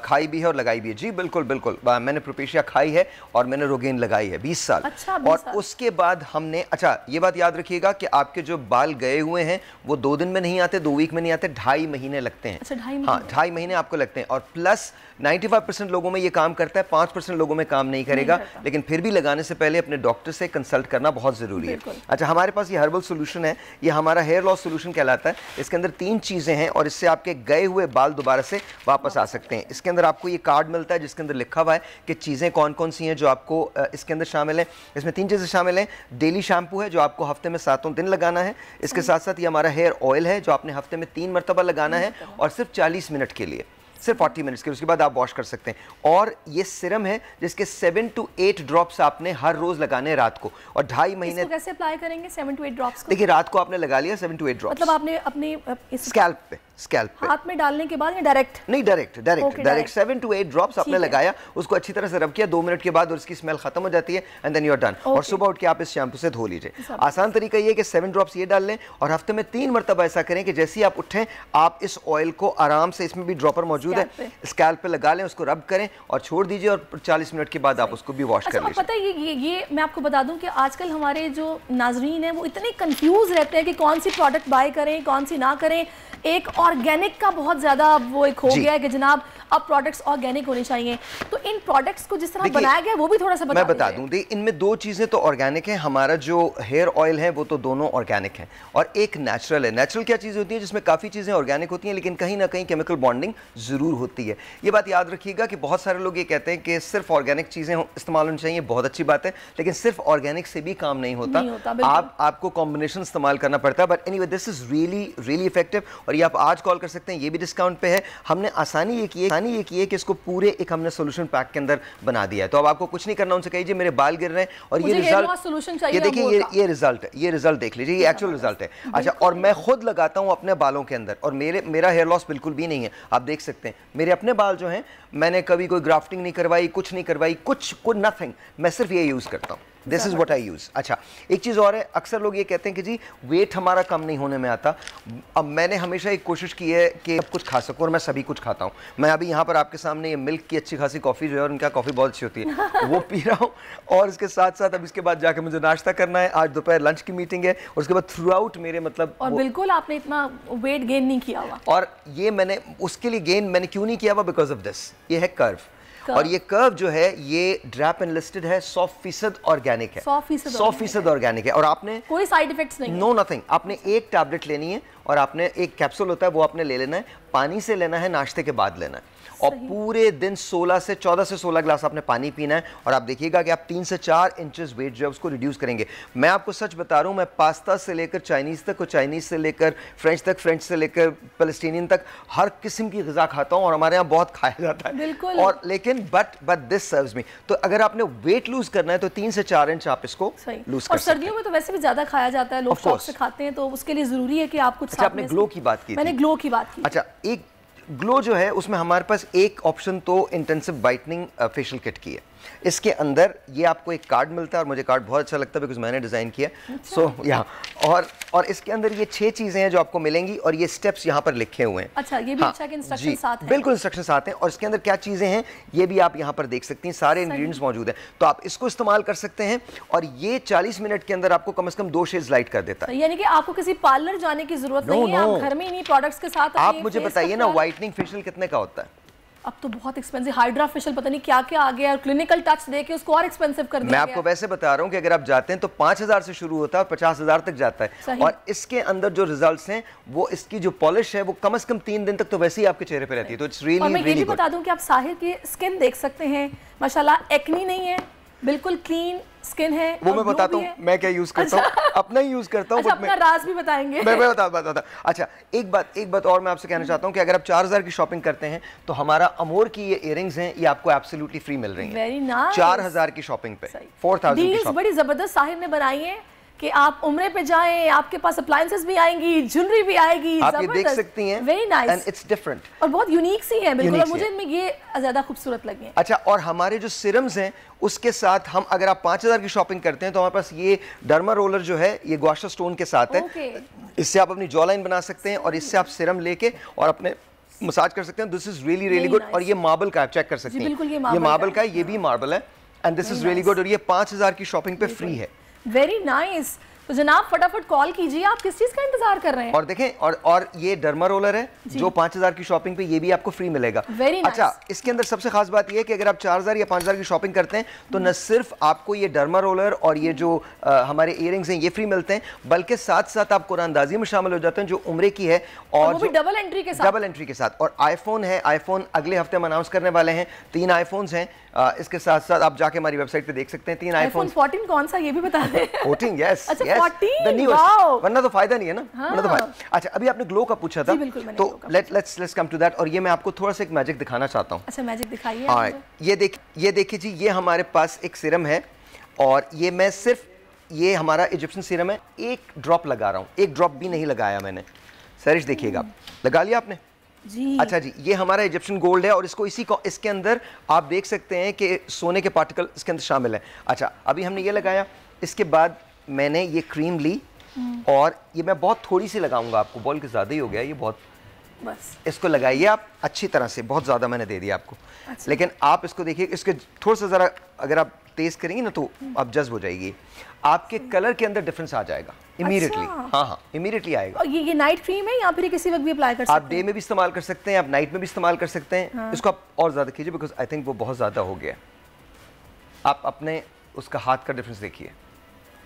खाई भी है और लगाई भी है। जी बिल्कुल बिल्कुल, मैंने प्रोपेशिया खाई है और मैंने रोगेन लगाई है 20 साल। अच्छा, 20 और साल। उसके बाद हमने, अच्छा ये बात याद रखिएगा कि आपके जो बाल गए हुए हैं वो 2 दिन में नहीं आते, 2 वीक में नहीं आते, 2.5 महीने लगते हैं। अच्छा, 2.5 महीने। हाँ, 2.5 महीने आपको लगते हैं। और प्लस 95% लोगों में ये काम करता है, 5% लोगों में काम नहीं करेगा, लेकिन फिर भी लगाने से पहले अपने डॉक्टर से कंसल्ट करना बहुत ज़रूरी है। अच्छा, हमारे पास ये हर्बल सोल्यूशन है, ये हमारा हेयर लॉस सोल्यूशन कहलाता है। इसके अंदर 3 चीज़ें हैं और इससे आपके गए हुए बाल दोबारा से वापस आ सकते हैं। इसके अंदर आपको ये कार्ड मिलता है जिसके अंदर लिखा हुआ है कि चीज़ें कौन कौन सी हैं जो आपको इसके अंदर शामिल हैं। इसमें 3 चीज़ें शामिल हैं। डेली शैम्पू है जो आपको हफ्ते में 7 दिन लगाना है। इसके साथ साथ ये हमारा हेयर ऑयल है जो आपने हफ्ते में 3 मरतबा लगाना है और सिर्फ 40 मिनट के लिए, सिर्फ 40 मिनट्स के, उसके बाद आप वॉश कर सकते हैं। और ये सिरम है जिसके 7 to 8 ड्रॉप्स आपने हर रोज लगाने हैं रात को, और 2.5 महीने। इसको कैसे अप्लाई करेंगे 7 to 8 ड्रॉप्स को? देखिए, रात को आपने लगा लिया 7 to 8 ड्रॉप्स, मतलब आपने अपने स्कैल्प पे हाथ में डालने के बाद या डायरेक्ट? नहीं, डायरेक्ट 7 to 8 ड्रॉप्स आपने लगाया, उसको अच्छी तरह से रब किया 2 मिनट के बाद और उसकी स्मेल खत्म हो जाती है and then you are done. और सुबह उठ के आप इस शैम्पू से धो लीजिए। आसान तरीका ये है कि 7 ड्रॉप्स ये डाल लें और हफ्ते में 3 मरतबा ऐसा करें कि जैसे ही आप उठें आप इस ऑयल को आराम से, इसमें भी ड्रॉपर मौजूद है, स्कैल्प पे लगा लें, उसको रब करें और छोड़ दीजिए और 40 मिनट के बाद आप उसको भी वॉश कर लीजिए। पता है ये मैं आपको बता दूं कि आजकल हमारे जो नाजरीन हैं वो इतने कंफ्यूज रहते हैं कि कौन सी प्रोडक्ट बाय करें कौन सी ना करें। एक ऑर्गेनिक का बहुत ज्यादा वो एक हो गया है कि जनाब अब प्रोडक्ट्स ऑर्गेनिक होने चाहिए, तो इन प्रोडक्ट्स को जिस तरह बनाया गया वो भी थोड़ा सा मैं बता दूं। इनमें 2 चीजें तो ऑर्गेनिक है, हमारा जो हेयर ऑयल है वो तो दोनों ऑर्गेनिक है, और एक नेचुरल है। नेचुरल क्या चीज़ होती है जिसमें काफ़ी चीज़ें ऑर्गेनिक होती हैं लेकिन कहीं ना कहीं केमिकल बॉन्डिंग ज़रूर होती है। ये बात याद रखिएगा कि बहुत सारे लोग ये कहते हैं कि सिर्फ ऑर्गेनिक चीज़ें इस्तेमाल होनी चाहिए, बहुत अच्छी बात है, लेकिन सिर्फ ऑर्गेनिक से भी काम नहीं होता, आपको कॉम्बिनेशन इस्तेमाल करना पड़ता है। But anyway, this is really effective, और ये आप आज कॉल कर सकते हैं, ये भी डिस्काउंट पे है। हमने आसानी ये की है कि इसको पूरे एक हमने सोल्यूशन पैक के अंदर बना दिया है, तो अब आपको कुछ नहीं करना, उनसे कहिए मेरे बाल गिर रहे हैं और ये रिजल्ट, ये देखिए, ये रिजल्ट है, ये रिजल्ट देख लीजिए, ये एक्चुअल रिजल्ट है। अच्छा, और मैं खुद लगाता हूँ अपने बालों के अंदर और मेरा हेयर लॉस बिल्कुल भी नहीं है, आप देख सकते हैं। मेरे अपने बाल जो हैं, मैंने कभी कोई ग्राफ्टिंग नहीं करवाई, कुछ नहीं करवाई, कुछ नथिंग, मैं सिर्फ ये यूज़ करता हूँ। This is what I use. अच्छा, एक चीज़ और है, अक्सर लोग ये कहते हैं कि जी वेट हमारा कम नहीं होने में आता। अब मैंने हमेशा एक कोशिश की है कि सब कुछ खा सकूँ, और मैं सभी कुछ खाता हूँ। मैं अभी यहाँ पर आपके सामने ये मिल्क की अच्छी खासी कॉफ़ी जो है, उनका कॉफ़ी बहुत अच्छी होती है, वो पी रहा हूँ, और इसके साथ साथ अब इसके बाद जाके मुझे नाश्ता करना है, आज दोपहर लंच की मीटिंग है, और उसके बाद थ्रू आउट मेरे मतलब। और बिल्कुल आपने इतना वेट गेन नहीं किया हुआ, और ये मैंने उसके लिए गेन मैंने क्यों नहीं किया हुआ, बिकॉज ऑफ दिस, ये है कर्व। और ये कर्व जो है ये ड्रैप एनलिस्टेड है, 100% ऑर्गेनिक है, 100% ऑर्गेनिक है, और आपने कोई साइड इफेक्ट्स नहीं, नो नथिंग। आपने एक टैबलेट लेनी है और आपने एक कैप्सूल होता है वो आपने ले लेना है, पानी से लेना है, नाश्ते के बाद लेना है, और पूरे दिन 14 से 16 गिलास आपने पानी पीना है, और आप देखिएगा कि आप 3 से 4 इंचेस वेट जो है उसको रिड्यूस करेंगे। मैं आपको सच बता रहा हूँ, मैं पास्ता से लेकर चाइनीज़ तक और चाइनीज़ से लेकर फ्रेंच तक, फ्रेंच से लेकर पैलेस्टीनियन तक हर किस्म की ग़िज़ा खाता हूँ, और हमारे यहाँ बहुत खाया जाता है, और लेकिन बट दिस सर्व्स मी। तो अगर आपने वेट लूज करना है तो 3 से 4 इंच आप इसको लूज कर सकते हैं। और सर्दियों में तो वैसे भी ज़्यादा खाया जाता है, लोग शौक से खाते हैं, तो उसके लिए ज़रूरी है कि आप कुछ। अच्छा, आपने ग्लो की बात की, मैंने ग्लो की बात की। अच्छा, एक ग्लो जो है उसमें हमारे पास एक ऑप्शन तो इंटेंसिव वाइटनिंग फेशियल किट की है। इसके अंदर ये आपको एक कार्ड मिलता है, और मुझे कार्ड बहुत अच्छा लगता है बिकॉज मैंने डिज़ाइन किया। सो यहाँ और इसके अंदर ये 6 चीज़ें हैं जो आपको मिलेंगी, और ये स्टेप्स यहाँ पर लिखे हुए हैं। अच्छा, ये भी अच्छा कि इंस्ट्रक्शन साथ हैं। बिल्कुल इंस्ट्रक्शन साथ हैं, और इसके अंदर क्या चीज़ें हैं ये भी आप यहाँ पर देख सकती हैं, सारे इंग्रेडिएंट्स मौजूद हैं, तो आप इसको इस्तेमाल कर सकते हैं, और ये 40 मिनट के अंदर आपको कम से कम 2 शेड्स लाइट कर देता है। यानी कि आपको किसी पार्लर जाने की जरूरत नहीं है, आप घर में इन्हीं प्रोडक्ट्स के साथ। आप मुझे बताइए ना, व्हाइटनिंग फेशियल कितने का होता है? अब तो बहुत एक्सपेंसिव, हाइड्रा फेशियल पता नहीं क्या क्या आ गया, और क्लिनिकल टच देके उसको और एक्सपेंसिव कर दिया। मैं आपको वैसे बता रहा हूँ कि अगर आप जाते हैं तो 5000 से शुरू होता है और 50,000 तक जाता है, और इसके अंदर जो रिजल्ट्स हैं वो इसकी जो पॉलिश है वो कम से कम 3 दिन तक तो वैसे ही आपके चेहरे पे रहती है, तो इट्स रियली रियली गुड। मैं ये भी बता दूं कि आप साहिर की स्किन देख सकते हैं, माशाल्लाह, एक्नी नहीं है, बिल्कुल क्लीन स्किन है। वो मैं बताता हूँ मैं क्या यूज करता हूँ, अपना ही यूज करता हूँ। अच्छा, अपना राज भी बताएंगे। मैं बताता। अच्छा, एक बात और मैं आपसे कहना चाहता हूँ कि अगर आप 4000 की शॉपिंग करते हैं तो हमारा अमोर की ये इयरिंग्स हैं, ये आपको एब्सोल्युटली फ्री मिल रही हैं। Very nice. 4000 की शॉपिंग पे 4000 की शॉपिंग बड़ी जबरदस्त साहिर ने बनाई है। कि आप उम्रे पे जाएं, आपके पास अप्लायंसेस भी आएंगी, ज्वेलरी भी आएगी, आप ये देख सकती हैं, very nice and it's different और बहुत यूनिक सी है बिल्कुल, और मुझे इनमें ये ज्यादा खूबसूरत लगी है। अच्छा, और हमारे जो सिरम्स हैं उसके साथ हम, अगर आप 5000 की शॉपिंग करते हैं तो हमारे पास ये डर्मा रोलर जो है ये गुआशा स्टोन के साथ है। इससे आप अपनी जॉ लाइन बना सकते हैं और इससे आप सिरम लेके और अपने मसाज कर सकते हैं। This is really really good. और ये मार्बल का आप चेक कर सकते हैं, ये मार्बल का है, ये भी मार्बल है, and this is really good. और ये 5000 की शॉपिंग पे फ्री है। Very nice. तो जनाब फटाफट कॉल कीजिए, आप किस चीज का इंतजार कर रहे हैं? और देखें, और ये डर्मा रोलर है जो 5000 की शॉपिंग पे ये भी आपको फ्री मिलेगा। अच्छा, इसके अंदर सबसे खास बात ये है कि अगर आप 4000 या 5000 की शॉपिंग करते हैं तो न सिर्फ आपको ये डर्मा रोलर और ये जो हमारे इयररिंग्स हैं ये फ्री मिलते हैं, बल्कि साथ साथ आप कुरानदाजी में शामिल हो जाते हैं जो उम्रे की है, और वो भी डबल एंट्री के साथ। डबल एंट्री के साथ। और आईफोन है, आईफोन अगले हफ्ते हम अनाउंस करने वाले हैं, 3 आईफोन्स हैं। इसके साथ साथ आप जाके हमारी वेबसाइट पे देख सकते हैं 3 आईफोन। 14 कौन सा ये भी बता दें। 14 यस, अच्छा 14, वरना तो फायदा नहीं है ना। वरना तो फायदा। अच्छा, अभी आपने ग्लो का पूछा था, तो लेट्स कम टू दैट। और ये मैं आपको थोड़ा सा एक मैजिक दिखाना चाहता हूँ। अच्छा, मैजिक दिखाइए। ये देखिए जी, ये हमारे पास एक सीरम है और ये मैं सिर्फ, ये हमारा इजिप्शियन सीरम है, एक ड्रॉप लगा रहा हूँ, एक ड्रॉप भी नहीं लगाया मैंने। सरिश देखिएगा, लगा लिया आपने जी। अच्छा जी, ये हमारा इजिप्शियन गोल्ड है और इसके अंदर आप देख सकते हैं कि सोने के पार्टिकल इसके अंदर शामिल है। अच्छा, अभी हमने ये लगाया, इसके बाद मैंने ये क्रीम ली और ये मैं बहुत थोड़ी सी लगाऊंगा, आपको बॉल के ज़्यादा ही हो गया ये, बहुत बस इसको लगाइए आप अच्छी तरह से, बहुत ज़्यादा मैंने दे दिया आपको। अच्छा। लेकिन आप इसको देखिए, इसके थोड़ा सा ज़रा अगर आप तेज़ करेंगे ना तो आप जज्ब हो जाएगी, आपके कलर के अंदर डिफरेंस आ जाएगा इमीडिएटली। अच्छा। हाँ, इमीडिएटली आएगा। और ये नाइट क्रीम है या फिर किसी वक्त भी अप्लाई कर सकते हैं? आप डे में भी इस्तेमाल कर सकते हैं, आप नाइट में भी इस्तेमाल कर सकते हैं। हाँ। इसको आप और ज़्यादा कीजिए, बिकॉज आई थिंक वो बहुत ज़्यादा हो गया। आप अपने उसका हाथ का डिफरेंस देखिए,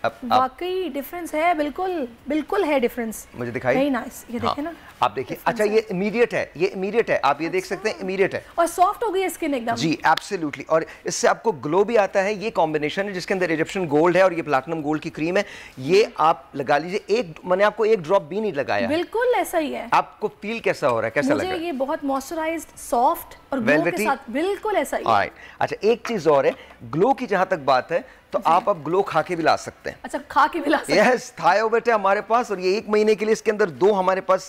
वाकई डिफरेंस है, बिल्कुल है डिफरेंस। मुझे दिखाइए। वेरी नाइस, ये देखें ना आप देखिए। अच्छा, ये इमीडिएट है, ये इमीडिएट है, आप ये देख सकते हैं, इमीडिएट है और सॉफ्ट हो गई स्किन एकदम। जी एब्सोल्युटली। और इससे आपको ग्लो भी आता है। ये कॉम्बिनेशन है जिसके अंदर इजिप्शियन गोल्ड है और ये प्लैटिनम गोल्ड की क्रीम है। ये आप लगा लीजिए, मैंने आपको एक ड्रॉप भी नहीं लगाया। बिल्कुल ऐसा ही है। आपको फील कैसा हो रहा है, कैसा लग रहा है? मुझे ये बहुत मॉइस्चराइज्ड, सॉफ्ट और ग्लो के साथ बिल्कुल ऐसा ही है। अच्छा, एक चीज और है, ग्लो की जहां तक बात है तो आप अब ग्लो खा के भी ला सकते हैं। अच्छा, खा के भी ला सकते हैं? यस, थायोवेट है हमारे पास और ये 1 महीने के लिए। इसके अंदर 2 हमारे पास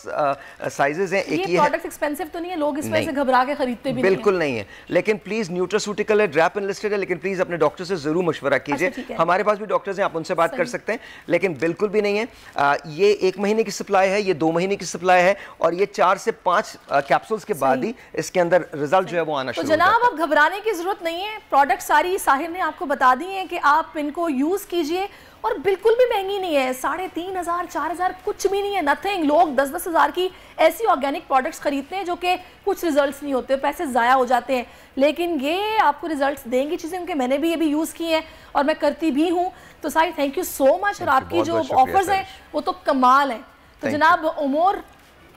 साइजेस हैं। एक ये प्रोडक्ट एक्सपेंसिव तो नहीं है, लोग इस वजह से घबरा के खरीदते भी बिल्कुल नहीं है। लेकिन प्लीज, न्यूट्रास्यूटिकल है, ड्रैप एनलिस्टेड है, लेकिन प्लीज अपने डॉक्टर से जरूर मशवरा कीजिए। हमारे पास भी डॉक्टर्स हैं, आप उनसे बात कर सकते हैं, लेकिन बिल्कुल भी नहीं है। ये 1 महीने की सप्लाई है, ये 2 महीने की सप्लाई है और ये 4 से 5 कैप्सूल्स के बाद ही इसके अंदर रिजल्ट जो है वो आना शुरू हो जाता है। तो जनाब, अब घबराने की जरूरत नहीं है। प्रोडक्ट सारी साहिर ने आपको बता दी है कि आप इनको यूज कीजिए और बिल्कुल भी महंगी नहीं है। 3500 4000 कुछ भी नहीं है, नथिंग। लोग 10-10 हज़ार की ऐसी ऑर्गेनिक प्रोडक्ट्स खरीदते हैं जो कि कुछ रिजल्ट्स नहीं होते, पैसे ज़ाया हो जाते हैं, लेकिन ये आपको रिजल्ट्स देंगी चीज़ें, क्योंकि मैंने भी ये भी यूज़ की हैं और मैं करती भी हूँ। तो Sahir, thank you so much. और आपकी जो ऑफर्स हैं वो तो कमाल हैं। तो जनाब उमर,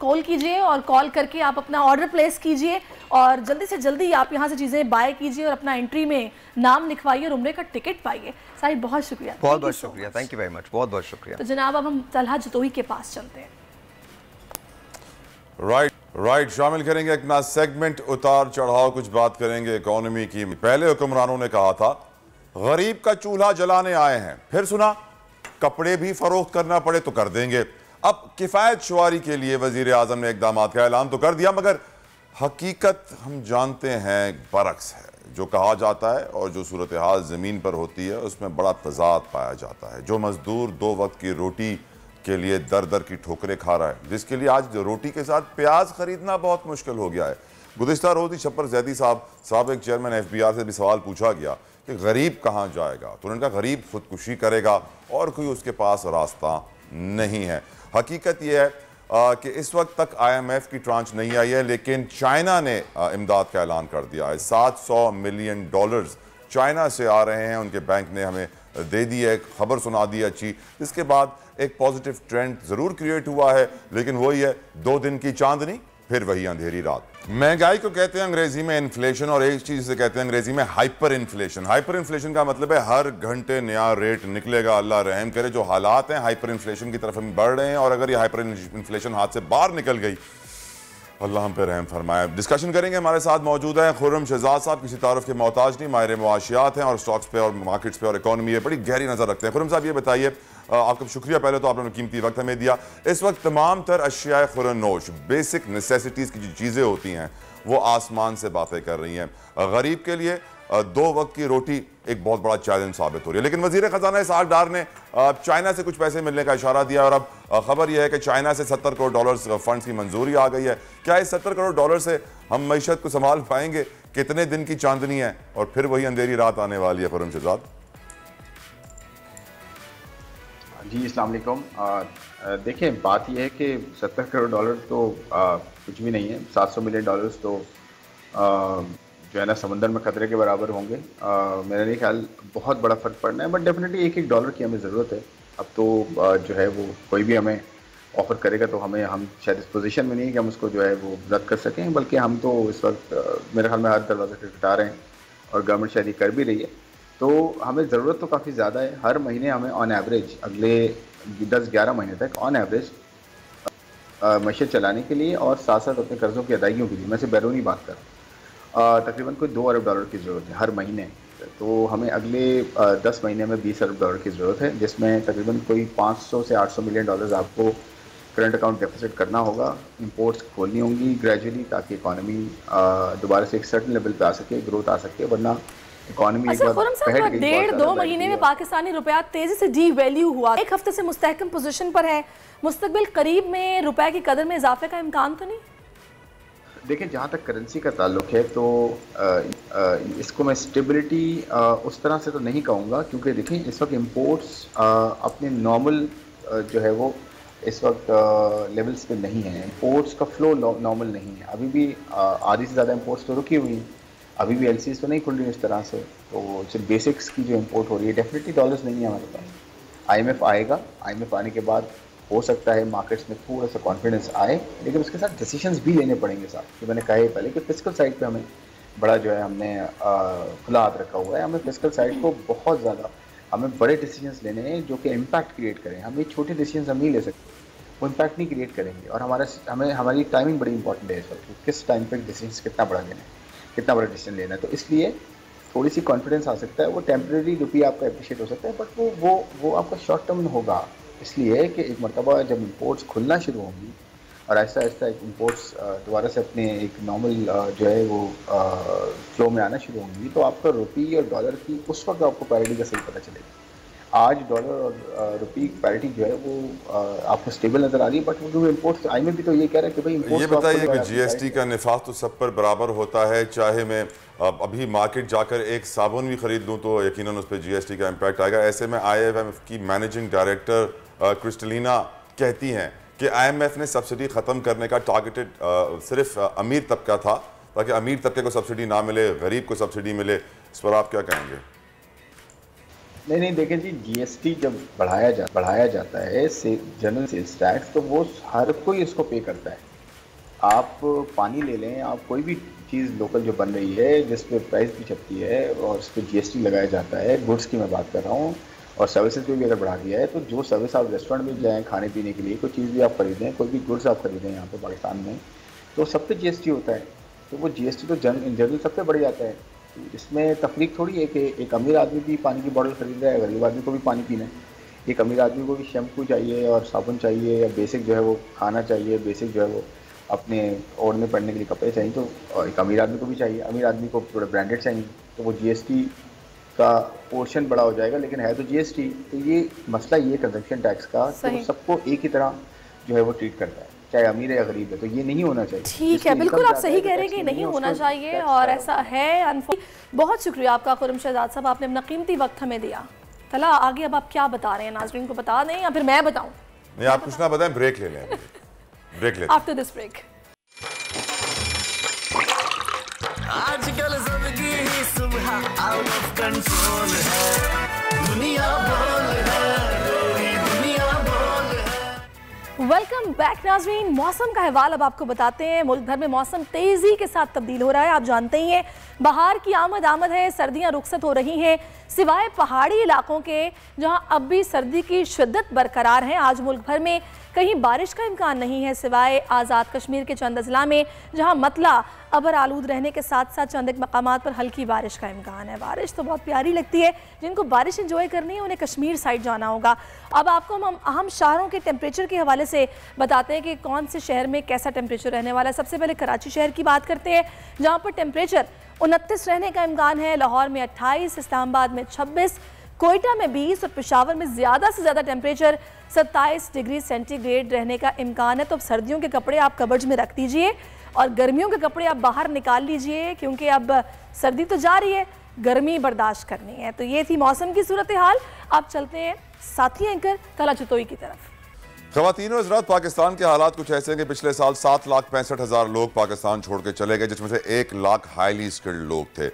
कॉल कीजिए और कॉल करके आप अपना ऑर्डर प्लेस कीजिए और जल्दी से जल्दी आप यहाँ से चीज़ें बाय कीजिए और अपना एंट्री में नाम लिखवाइए और उम्रे का टिकट पाइए। साहिर, बहुत शुक्रिया। बहुत बहुत शुक्रिया, थैंक यू वेरी मच, बहुत बहुत शुक्रिया। तो जनाब, अब हम तलहा जतोई के पास चलते हैं। राइट, शामिल करेंगे अपना सेगमेंट उतार चढ़ाव, कुछ बात करेंगे इकोनॉमी की। पहले हुक्मरानों ने कहा था गरीब का चूल्हा जलाने आए हैं, फिर सुना कपड़े भी फरोख्त करना पड़े तो कर देंगे। अब किफ़ायत शुआरी के लिए वजीर आज़म ने इक़दामात का ऐलान तो कर दिया, मगर हकीकत हम जानते हैं बरक्स है। जो कहा जाता है और जो सूरत हाल ज़मीन पर होती है उसमें बड़ा तज़ाद पाया जाता है। जो मज़दूर 2 वक्त की रोटी के लिए दर दर की ठोकरें खा रहा है, जिसके लिए आज रोटी के साथ प्याज खरीदना बहुत मुश्किल हो गया है। गुज़िश्ता रोज़ ही छप्पर जैदी साबिक़ चेयरमैन FBR से भी सवाल पूछा गया कि गरीब कहाँ जाएगा, तो उन्होंने कहा गरीब खुदकुशी करेगा और कोई उसके पास रास्ता नहीं है। हकीकत यह है कि इस वक्त तक IMF की ट्रांच नहीं आई है, लेकिन चाइना ने इमदाद का ऐलान कर दिया है। $700 मिलियन चाइना से आ रहे हैं, उनके बैंक ने हमें दे दी है, खबर सुना दी अच्छी, जिसके बाद एक पॉजिटिव ट्रेंड ज़रूर क्रिएट हुआ है, लेकिन वही है 2 दिन की चांदनी फिर वही अंधेरी रात। महंगाई को कहते हैं अंग्रेजी में इन्फ्लेशन, और एक चीज से कहते हैं अंग्रेजी में हाइपर इन्फ्लेशन। हाइपर इन्फ्लेशन का मतलब है हर घंटे नया रेट निकलेगा। अल्लाह रहम करे, जो हालात हैं हाइपर इन्फ्लेशन की तरफ हम बढ़ रहे हैं, और अगर ये हाइपर इन्फ्लेशन हाथ से बाहर निकल गई अल्लाह हम पे रहम फरमाए। डिस्कशन करेंगे, हमारे साथ मौजूद हैं खुर्रम शहजाद साहब, किसी तारुफ के मोहताज नहीं, माहिर मुआशियात हैं और स्टॉक्स पे और मार्केट्स पे और इकॉनमी पे बड़ी गहरी नज़र रखते हैं। खुर्रम साहब ये बताइए, आपका शुक्रिया पहले तो, आपने कीमती वक्त हमें दिया। इस वक्त तमाम तर अशियाए खुर्रनोश, बेसिक नेसेसिटीज़ की जो चीज़ें होती हैं वो आसमान से बातें कर रही हैं। गरीब के लिए 2 वक्त की रोटी एक बहुत बड़ा चैलेंज साबित हो रही है। लेकिन वजीर खजाना इसहाक डार ने चाइना से कुछ पैसे मिलने का इशारा दिया और अब खबर यह है कि चाइना से $70 करोड़ फंड्स की मंजूरी आ गई है। क्या इस $70 करोड़ से हम मईशत को संभाल पाएंगे? कितने दिन की चांदनी है और फिर वही अंधेरी रात आने वाली है? खुर्रम शहजाद जी, अस्सलाम वालेकुम। देखिए, बात यह है कि $70 करोड़ तो कुछ भी नहीं है। $700 मिलियन तो जो है ना समंदर में खतरे के बराबर होंगे। मेरा नहीं ख्याल बहुत बड़ा फ़र्क पड़ना है, बट डेफिनेटली एक डॉलर की हमें ज़रूरत है। अब तो जो है वो कोई भी हमें ऑफ़र करेगा तो हम शायद इस पोजीशन में नहीं है कि हम उसको जो है वो रद्द कर सकें, बल्कि हम तो इस वक्त मेरे ख्याल में हर दरवाज़ा खटखटा रहे हैं और गवर्नमेंट शायद ये कर भी रही है। तो हमें ज़रूरत तो काफ़ी ज़्यादा है। हर महीने हमें ऑन एवरेज अगले 10-11 महीने तक ऑन एवरेज मईशत चलाने के लिए और साथ साथ अपने कर्ज़ों की अदायगियों के लिए, मैं से बैरूनी बात कर तकरीबन कोई $2 अरब की ज़रूरत है हर महीने। तो हमें अगले 10 महीने में $20 अरब की ज़रूरत है, जिसमें तकरीबन कोई $500 से $800 मिलियन आपको करंट अकाउंट डेफिसिट करना होगा। इंपोर्ट्स खोलनी होंगी ग्रेजुअली, ताकि इकॉनमी दोबारा से एक सर्टेन लेवल पे आ सके, ग्रोथ आ सके, वरना इकॉनमी अच्छा, खुर्रम साहब 1.5-2 महीने में पाकिस्तानी रुपया तेजी से डी वैल्यू हुआ, एक हफ्ते से मुस्तहकम पोजीशन पर है। मुस्तकबिल करीब में रुपए की कदर में इजाफे का इम्कान तो नहीं? देखिए, जहाँ तक करेंसी का ताल्लुक है तो इसको मैं स्टेबिलिटी उस तरह से तो नहीं कहूँगा, क्योंकि देखिए इस वक्त इंपोर्ट्स अपने नॉर्मल जो है वो इस वक्त लेवल्स पे नहीं है। इंपोर्ट्स का फ्लो नॉर्मल नहीं है। अभी भी आधी से ज़्यादा इंपोर्ट्स तो रुकी हुई हैं, अभी भी एलसीज तो नहीं खुल रही इस तरह से। तो सिर्फ बेसिक्स की जो इंपोर्ट हो रही है, डेफिनेटली डॉलर्स नहीं है हमारे पास। आईएमएफ आएगा, आईएमएफ आने के बाद हो सकता है मार्केट्स में थोड़ा सा कॉन्फिडेंस आए, लेकिन उसके साथ डिसीजंस भी लेने पड़ेंगे साथ। कि मैंने कहा है पहले कि फिस्कल साइड पे हमें बड़ा जो है हमने खुला हाथ रखा हुआ है। हमें फिस्कल साइड को बहुत ज़्यादा हमें बड़े डिसीजंस लेने हैं जो कि इम्पैक्ट क्रिएट करें। हम ये छोटे डिसीजंस हम नहीं ले सकते, वो इम्पैक्ट नहीं क्रिएट करेंगे। और हमारी टाइमिंग बड़ी इंपॉर्टेंट है इस वक्त, किस टाइम पर डिसीजंस कितना बड़ा लेना है, कितना बड़ा डिसीजन लेना है। तो इसलिए थोड़ी सी कॉन्फिडेंस आ सकता है। वो टेम्प्रेरी रुपया आपका अप्रिशिएट हो सकता है, बट वो आपका शॉर्ट टर्म होगा। इसलिए कि एक मरतबा जब इंपोर्ट्स खुलना शुरू होंगी और ऐसा ऐसा एक इंपोर्ट्स दोबारा से अपने एक नॉर्मल जो है वो फ्लो में आना शुरू होंगी, तो आपका रुपये और डॉलर की उस वक्त आपको पैरिटी का सही पता चलेगा। आज डॉलर और रुपये की पैरिटी जो है वो आपको स्टेबल नज़र आ रही है, बट वो इंपोर्ट्स आई में भी तो ये कह रहा है कि भाई ये बताइए कि जीएसटी का निफास तो सब पर बराबर होता है। चाहे मैं अभी मार्केट जाकर एक साबुन भी खरीद लूँ तो यकीनन उस पर जीएसटी का इम्पैक्ट आएगा। ऐसे में IMF की मैनेजिंग डायरेक्टर क्रिस्टलिना कहती हैं कि IMF ने सब्सिडी ख़त्म करने का टारगेटेड सिर्फ अमीर तबका था, ताकि अमीर तबके को सब्सिडी ना मिले, गरीब को सब्सिडी मिले। इस पर आप क्या कहेंगे? नहीं देखें जी, जीएसटी जब बढ़ाया जाता है जनरल सेल्स टैक्स, तो वो हर कोई इसको पे करता है। आप पानी ले लें, आप कोई भी चीज़ लोकल जो बन रही है जिस पे प्राइस भी छपती है और उस पर जीएसटी लगाया जाता है, गुड्स की मैं बात कर रहा हूँ, और सर्विसेज पे भी अगर बढ़ा दिया है, तो जो सर्विस आप रेस्टोरेंट में जाएँ खाने पीने के लिए, कोई चीज़ भी आप खरीदें, कोई भी गुड्स आप खरीदें यहाँ पे पाकिस्तान में, तो सब पे जीएसटी होता है। तो वो जीएसटी तो जनरल सब पे बढ़ जाता है। इसमें तफरीक थोड़ी है कि एक अमीर आदमी भी पानी की बोतल खरीद रहा है, गरीब आदमी को भी पानी पीना है। एक अमीर आदमी को भी शैम्पू चाहिए और साबुन चाहिए, या बेसिक जो है वो खाना चाहिए, बेसिक जो है वो अपने ओढ़ने पहनने के लिए कपड़े चाहिए, तो एक अमीर आदमी को भी चाहिए। अमीर आदमी को थोड़ा ब्रांडेड चाहिए, तो वो जीएसटी का पोर्शन बड़ा हो जाएगा, लेकिन है तो जीएसटी। तो ये मसला ये कंजम्पशन टैक्स का, तो सबको एक ही तरह जो है वो ट्रीट करता है, चाहे अमीर है या गरीब है। तो ये नहीं होना चाहिए। ठीक है, बिल्कुल आप सही कह रहे हैं कि नहीं होना चाहिए, और ऐसा है। बहुत शुक्रिया आपका खुर्रम शहजाद साहब, आपने अपना कीमती वक्त हमें दिया। तला आगे अब आप क्या बता रहे हैं, नाज़रीन को बता दें या फिर मैं बताऊं? नहीं, आप कुछ ना बताएं, ब्रेक ले लें। ब्रेक ले आफ्टर दिस ब्रेक। आजकल सबकी ही सुबह आउट ऑफ कंट्रोल है, दुनिया बोल है, दुनिया बोल है। वेलकम बैक नाज़रीन। मौसम का हवाल अब आपको बताते हैं। मुल्क भर में मौसम तेज़ी के साथ तब्दील हो रहा है। आप जानते ही हैं, बहार की आमद है, सर्दियां रुखसत हो रही हैं, सिवाय पहाड़ी इलाकों के जहां अब भी सर्दी की शिद्दत बरकरार है। आज मुल्क भर में कहीं बारिश का इम्कान नहीं है, सिवाय आज़ाद कश्मीर के चंद अजला में जहां मतला अबर आलूद रहने के साथ साथ चंद एक मकामात पर हल्की बारिश का इम्कान है। बारिश तो बहुत प्यारी लगती है, जिनको बारिश एंजॉय करनी है उन्हें कश्मीर साइड जाना होगा। अब आपको हम अहम शहरों के टेम्परेचर के हवाले से बताते हैं कि कौन से शहर में कैसा टेम्परेचर रहने वाला है। सबसे पहले कराची शहर की बात करते हैं, जहाँ पर टेम्परेचर 29 रहने का इम्कान है। लाहौर में 28, इस्लामाबाद में 26, कोयटा में 20 और पेशावर में ज़्यादा से ज़्यादा टेम्परेचर 27 डिग्री सेंटीग्रेड रहने का इम्कान है। तो अब सर्दियों के कपड़े आप कबर्ड में रख दीजिए और गर्मियों के कपड़े आप बाहर निकाल लीजिए, क्योंकि अब सर्दी तो जा रही है, गर्मी बर्दाश्त करनी है। तो ये थी मौसम की सूरत हाल। आप चलते हैं साथी एंकर तला चतोई की तरफ। ख़वातीन और हज़रात, पाकिस्तान के हालात कुछ ऐसे हैं कि पिछले साल 7,65,000 लोग पाकिस्तान छोड़ के चले गए, जिसमें से 1 लाख हाईली स्किल्ड लोग थे।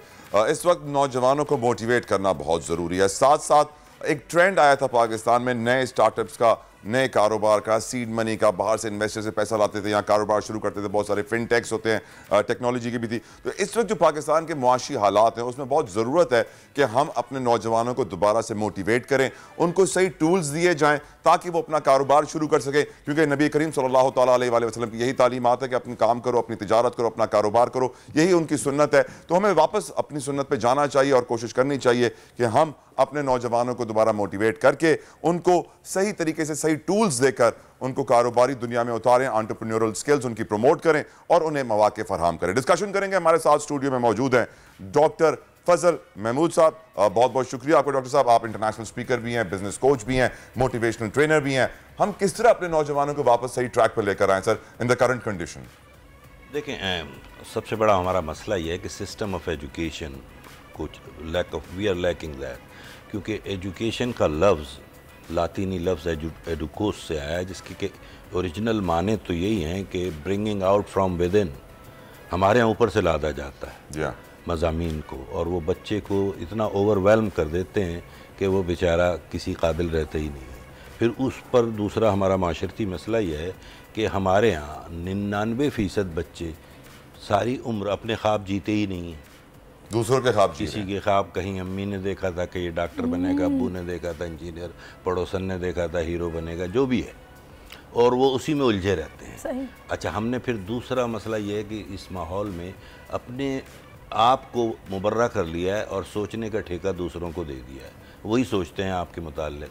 इस वक्त नौजवानों को मोटिवेट करना बहुत ज़रूरी है। साथ साथ एक ट्रेंड आया था पाकिस्तान में नए स्टार्टअप्स का, नए कारोबार का, सीड मनी का, बाहर से इन्वेस्टर से पैसा लाते थे, यहाँ कारोबार शुरू करते थे। बहुत सारे फिनटेक्स होते हैं, टेक्नोलॉजी की भी थी। तो इस वक्त जो पाकिस्तान के मुआशी हालात हैं उसमें बहुत ज़रूरत है कि हम अपने नौजवानों को दोबारा से मोटिवेट करें, उनको सही टूल्स दिए जाएँ ताकि वो अपना कारोबार शुरू कर सकें। क्योंकि नबी करीम सल्लल्लाहु अलैहि वसल्लम की यही तालीमात है कि अपना काम करो, अपनी तिजारत करो, अपना कारोबार करो, यही उनकी सुन्नत है। तो हमें वापस अपनी सुन्नत पर जाना चाहिए और कोशिश करनी चाहिए कि हम अपने नौजवानों को दोबारा मोटिवेट करके उनको सही तरीके से सही टूल्स देकर उनको कारोबारी दुनिया में उतारें, एंटरप्रेन्योरल स्किल्स उनकी प्रमोट करें और उन्हें मौके फराहम करें। डिस्कशन करेंगे, हमारे साथ स्टूडियो में मौजूद हैं डॉक्टर फजल महमूद साहब। बहुत बहुत शुक्रिया आपको डॉक्टर साहब, आप इंटरनेशनल स्पीकर भी हैं, बिजनेस कोच भी हैं, मोटिवेशनल ट्रेनर भी हैं। हम किस तरह अपने नौजवानों को वापस सही ट्रैक पर लेकर आए sir in the current condition? देखें, सबसे बड़ा हमारा मसला यह है कि सिस्टम ऑफ एजुकेशन कुछ वी आर लैकिंग दैट, क्योंकि एजुकेशन का लफ्ज़ लातीनी लफ्ज़ एडुकोस से आया है, जिसकी के ओरिजिनल माने तो यही हैं कि bringing out from with in, हमारे यहाँ ऊपर से लादा जाता है मज़ामीन को, और वो बच्चे को इतना ओवरवेल्म कर देते हैं कि वो बेचारा किसी काबिल रहता ही नहीं है। फिर उस पर दूसरा हमारा माशरती मसला यह है कि हमारे यहाँ 99% बच्चे सारी उम्र अपने ख्वाब जीते ही नहीं हैं, दूसरों के ख्वाब, किसी के ख्वाब कहीं अम्मी ने देखा था कि ये डॉक्टर बनेगा, अब्बू ने देखा था इंजीनियर, पड़ोसन ने देखा था हीरो बनेगा, जो भी है, और वो उसी में उलझे रहते हैं। सही। अच्छा, हमने फिर दूसरा मसला ये है कि इस माहौल में अपने आप को मुबर्रा कर लिया है और सोचने का ठेका दूसरों को दे दिया है। वही सोचते हैं आपके मुताल्लिक़,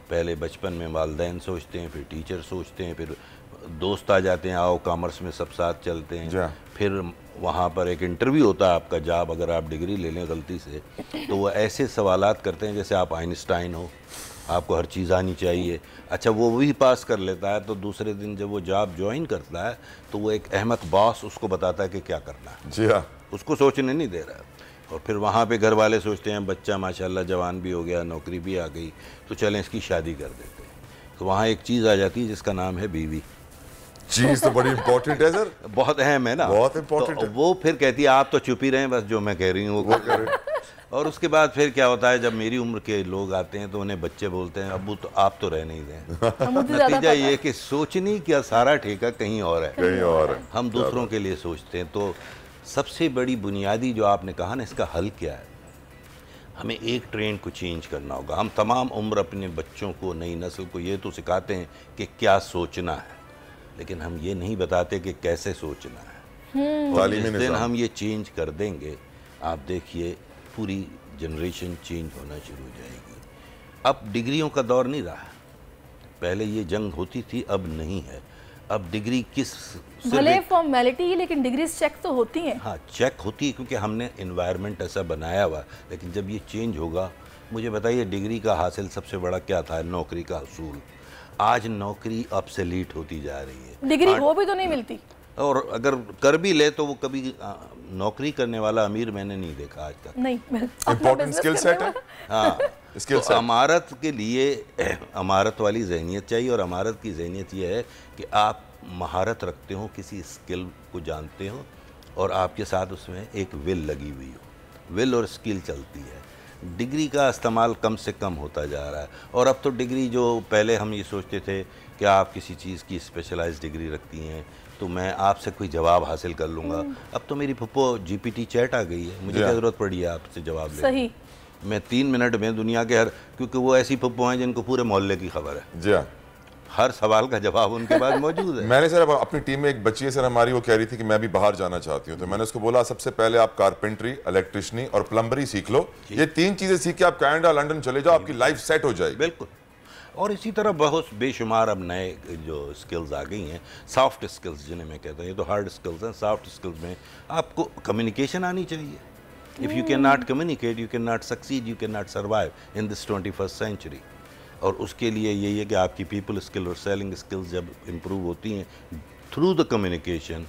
पहले बचपन में वालिदैन सोचते हैं, फिर टीचर सोचते हैं, फिर दोस्त आ जाते हैं, आओ कॉमर्स में सब साथ चलते हैं, फिर वहाँ पर एक इंटरव्यू होता है आपका, जॉब अगर आप डिग्री ले लें गलती से, तो वो ऐसे सवालात करते हैं जैसे आप आइंस्टाइन हो, आपको हर चीज़ आनी चाहिए। अच्छा, वो भी पास कर लेता है तो दूसरे दिन जब वो जॉब ज्वाइन करता है तो वो एक अहमक बॉस उसको बताता है कि क्या करना है। जी हाँ, उसको सोचने नहीं दे रहा है। और फिर वहाँ पे घर वाले सोचते हैं बच्चा माशाल्लाह जवान भी हो गया, नौकरी भी आ गई, तो चलें इसकी शादी कर देते हैं। तो वहाँ एक चीज़ आ जाती है जिसका नाम है बीवी। चीज़ तो बड़ी इंपॉर्टेंट है सर, बहुत अहम है ना, बहुत इंपॉर्टेंट तो है। वो फिर कहती है आप तो चुप ही रहें, बस जो मैं कह रही हूँ वो करें। और उसके बाद फिर क्या होता है, जब मेरी उम्र के लोग आते हैं तो उन्हें बच्चे बोलते हैं अब्बू तो आप तो रह नहीं दें। नतीजा ये कि सोचनी क्या सारा ठेका कहीं और है, कहीं और है, हम दूसरों के लिए सोचते हैं। तो सबसे बड़ी बुनियादी जो आपने कहा ना, इसका हल क्या है, हमें एक ट्रेंड को चेंज करना होगा। हम तमाम उम्र अपने बच्चों को, नई नस्ल को ये तो सिखाते हैं कि क्या सोचना है, लेकिन हम ये नहीं बताते कि कैसे सोचना है। और जिस दिन हम ये चेंज कर देंगे, आप देखिए पूरी जनरेशन चेंज होना शुरू हो जाएगी। अब डिग्रियों का दौर नहीं रहा, पहले ये जंग होती थी, अब नहीं है। अब डिग्री किस भले फॉर्मेलिटी, लेकिन डिग्रीज चेक तो होती हैं। हाँ, चेक होती है क्योंकि हमने एनवायरनमेंट ऐसा बनाया हुआ, लेकिन जब ये चेंज होगा, मुझे बताइए डिग्री का हासिल सबसे बड़ा क्या था, नौकरी का हसूल। आज नौकरी ऑब्सोलीट होती जा रही है, डिग्री हो भी तो नहीं मिलती, और अगर कर भी ले तो वो कभी नौकरी करने वाला अमीर मैंने नहीं देखा आज तक। नहीं, इंपॉर्टेंट स्किल सेट है। हाँ, तो अमारत के लिए अमारत वाली जहनियत चाहिए, और अमारत की जहनियत ये है कि आप महारत रखते हो, किसी स्किल को जानते हो, और आपके साथ उसमें एक विल लगी हुई हो, विल और स्किल चलती है। डिग्री का इस्तेमाल कम से कम होता जा रहा है, और अब तो डिग्री जो पहले हम ये सोचते थे कि आप किसी चीज़ की स्पेशलाइज्ड डिग्री रखती हैं तो मैं आपसे कोई जवाब हासिल कर लूँगा। अब तो मेरी पप्पो GPT चैट आ गई है, मुझे क्या ज़रूरत पड़ी है आपसे जवाब लेने। सही। मैं 3 मिनट में दुनिया के क्योंकि वो ऐसी पप्पू हैं जिनको पूरे मोहल्ले की खबर है जी हाँ, हर सवाल का जवाब उनके पास मौजूद है। मैंने सर अपनी टीम में एक बच्ची है सर हमारी, वो कह रही थी कि मैं भी बाहर जाना चाहती हूँ, तो मैंने उसको बोला सबसे पहले आप कारपेंट्री, इलेक्ट्रिशनी और प्लम्बरी सीख लो। ये 3 चीजें सीख के आप कनाडा लंदन चले जाओ, आपकी लाइफ सेट हो जाएगी। बिल्कुल। और इसी तरह बहुत बेशुमार अब नए जो स्किल्स आ गई हैं, सॉफ्ट स्किल्स जिन्हें मैं कहता हूँ, ये तो हार्ड स्किल्स हैं। सॉफ्ट स्किल्स में आपको कम्युनिकेशन आनी चाहिए। If you can not communicate you can not succeed, you can not survive in this 21st century. और उसके लिए यही है कि आपकी पीपल स्किल और सेलिंग स्किल्स जब इम्प्रूव होती हैं थ्रू द कम्युनिकेशन,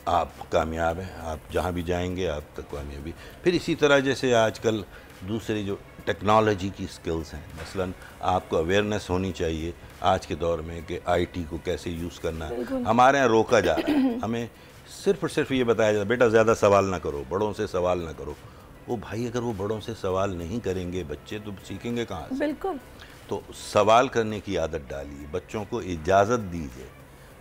आप कामयाब हैं। आप जहाँ भी जाएंगे आप तक कामयाबी। फिर इसी तरह जैसे आजकल दूसरी जो टेक्नोलॉजी की स्किल्स हैं, मसलन आपको अवेयरनेस होनी चाहिए आज के दौर में कि आईटी को कैसे यूज़ करना है। हमारे यहाँ रोका जा रहा है, हमें सिर्फ और सिर्फ ये बताया जाता है बेटा ज़्यादा सवाल ना करो, बड़ों से सवाल ना करो। वो भाई अगर वो बड़ों से सवाल नहीं करेंगे बच्चे तो सीखेंगे कहाँ से? बिल्कुल। तो सवाल करने की आदत डालिए, बच्चों को इजाज़त दीजिए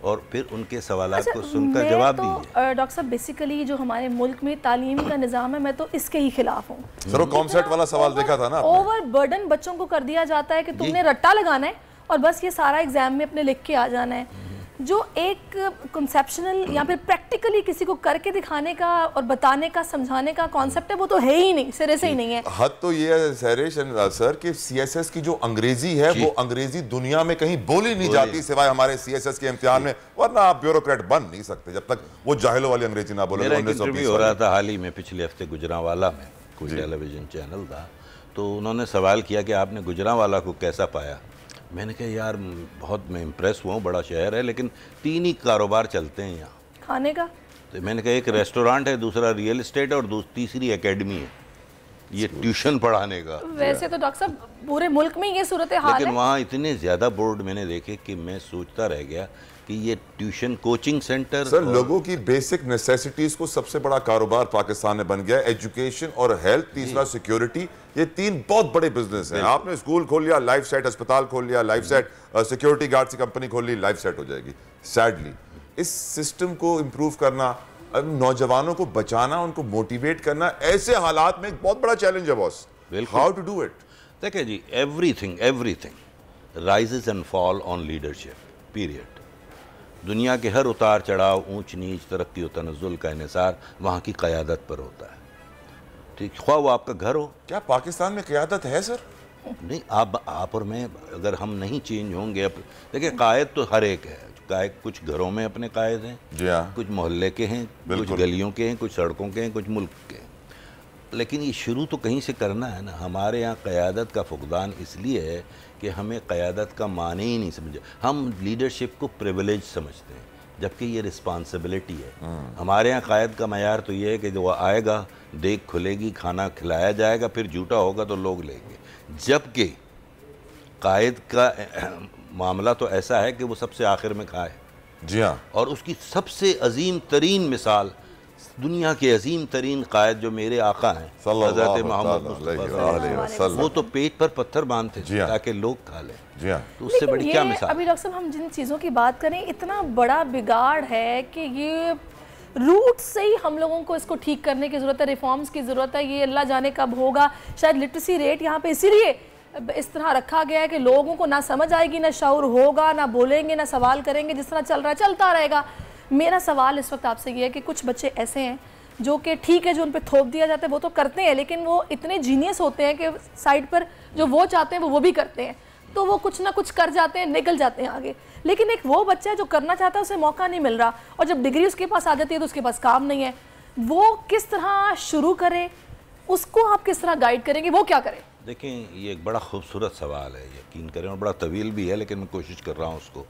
और फिर उनके सवालात को सुनकर जवाब दीजिए। डॉक्टर साहब बेसिकली जो हमारे मुल्क में तालीम का निज़ाम है, मैं तो इसके ही खिलाफ हूँ। सर वो कॉमसेट वाला सवाल देखा था ना, ओवर बर्डन बच्चों को कर दिया जाता है कि तुमने रट्टा लगाना है और बस ये सारा एग्जाम में अपने लिख के आ जाना है। जो एक कंसेप्शनल या फिर प्रैक्टिकली किसी को करके दिखाने का और बताने का, समझाने का कॉन्सेप्ट है, वो तो है ही नहीं, सिरे से ही नहीं है। हद तो ये है सहरेश सर कि सीएसएस की जो अंग्रेजी है वो अंग्रेजी दुनिया में कहीं बोली नहीं जाती सिवाय हमारे सीएसएस के इम्तिहान में, वरना आप ब्यूरोक्रेट बन नहीं सकते जब तक वो जाहिलों वाली अंग्रेजी ना बोले। मेरा एक इंटरव्यू हो रहा था हाल ही में, पिछले हफ्ते गुजरांवाला में, कोई टेलीविजन चैनल था, तो उन्होंने सवाल किया कि आपने गुजरांवाला को कैसा पाया। मैंने कहा यार बहुत मैं इम्प्रेस हुआ हूँ, बड़ा शहर है लेकिन 3 ही कारोबार चलते हैं यहाँ खाने का। तो मैंने कहा एक रेस्टोरेंट है, दूसरा रियल एस्टेट है और तीसरी एकेडमी है, ये ट्यूशन पढ़ाने का। वैसे तो डॉक्टर साहब पूरे मुल्क में ये सूरत हाल है, लेकिन वहाँ इतने ज़्यादा बोर्ड मैंने देखे कि मैं सोचता रह गया कि ये ट्यूशन कोचिंग सेंटर। सर लोगों की बेसिक नेसेसिटीज को सबसे बड़ा कारोबार पाकिस्तान में बन गया। एजुकेशन और हेल्थ, तीसरा सिक्योरिटी, ये 3 बहुत बड़े बिजनेस हैं। आपने स्कूल खोल लिया, लाइफ सेट, अस्पताल खोल लिया, लाइफ सेट, सिक्योरिटी गार्ड की कंपनी खोल ली, लाइफ सेट हो जाएगी। सैडली इस सिस्टम को इम्प्रूव करना, नौजवानों को बचाना, उनको मोटिवेट करना ऐसे हालात में एक बहुत बड़ा चैलेंज है boss. How to do it? देखिए जी, everything rises and fall on leadership, period. दुनिया के हर उतार चढ़ाव, ऊंच नीच, तरक्की और तनज़्ज़ुल का इन्हिसार वहाँ की क़यादत पर होता है। ठीक, ख्वाह वो आपका घर हो। क्या पाकिस्तान में क़यादत है सर? नहीं, आप और मैं अगर हम नहीं चेंज होंगे। देखिए कायद तो हर एक है, कुछ घरों में अपने कायद हैं जी हाँ, कुछ मोहल्ले के हैं, कुछ गलियों के हैं, कुछ सड़कों के हैं, कुछ मुल्क के हैं, लेकिन ये शुरू तो कहीं से करना है ना। हमारे यहाँ क़यादत का फुकदान इसलिए है कि हमें क़यादत का माने ही नहीं समझे। हम लीडरशिप को प्रिविलेज समझते हैं जबकि ये रिस्पॉन्सिबिलिटी है। हमारे यहाँ कायद का मयार तो ये है कि जो आएगा, देख खुलेगी, खाना खिलाया जाएगा, फिर झूठा होगा तो लोग लेंगे। जबकि कायद का मामला तो ऐसा है कि वो सबसे आखिर में खाए। जी हाँ, और उसकी सबसे अजीम तरीन मिसाल, दुनिया के अजीम तरीन कायद जो मेरे आका हैं हज़रत मोहम्मद मुस्तफ़ा, वो तो पेट पर पत्थर बांधते थे ताकि लोग खा लें। जी हाँ, तो उससे बड़ी क्या मिसाल? अभी डॉक्टर साहब हम जिन चीज़ों की बात करें, इतना बड़ा बिगाड़ है कि ये रूट से ही हम लोगों को इसको ठीक करने की ज़रूरत है, रिफॉर्म्स की ज़रूरत है। ये अल्लाह जाने कब होगा। शायद लिटरेसी रेट यहाँ पे इसीलिए इस तरह रखा गया है कि लोगों को ना समझ आएगी, ना शऊर होगा, ना बोलेंगे, ना सवाल करेंगे। जिस तरह चल रहा है चलता रहेगा। मेरा सवाल इस वक्त आपसे ये है कि कुछ बच्चे ऐसे हैं जो कि ठीक है, जो उन पे थोप दिया जाता है वो तो करते हैं, लेकिन वो इतने जीनियस होते हैं कि साइड पर जो वो चाहते हैं वो भी करते हैं, तो वो कुछ ना कुछ कर जाते हैं, निकल जाते हैं आगे। लेकिन एक वो बच्चा जो करना चाहता है उसे मौका नहीं मिल रहा, और जब डिग्री उसके पास आ जाती है तो उसके पास काम नहीं है। वो किस तरह शुरू करे, उसको आप किस तरह गाइड करेंगे, वो क्या करे? देखें, ये एक बड़ा खूबसूरत सवाल है, यकीन करें, और बड़ा तवील भी है, लेकिन मैं कोशिश कर रहा हूँ उसको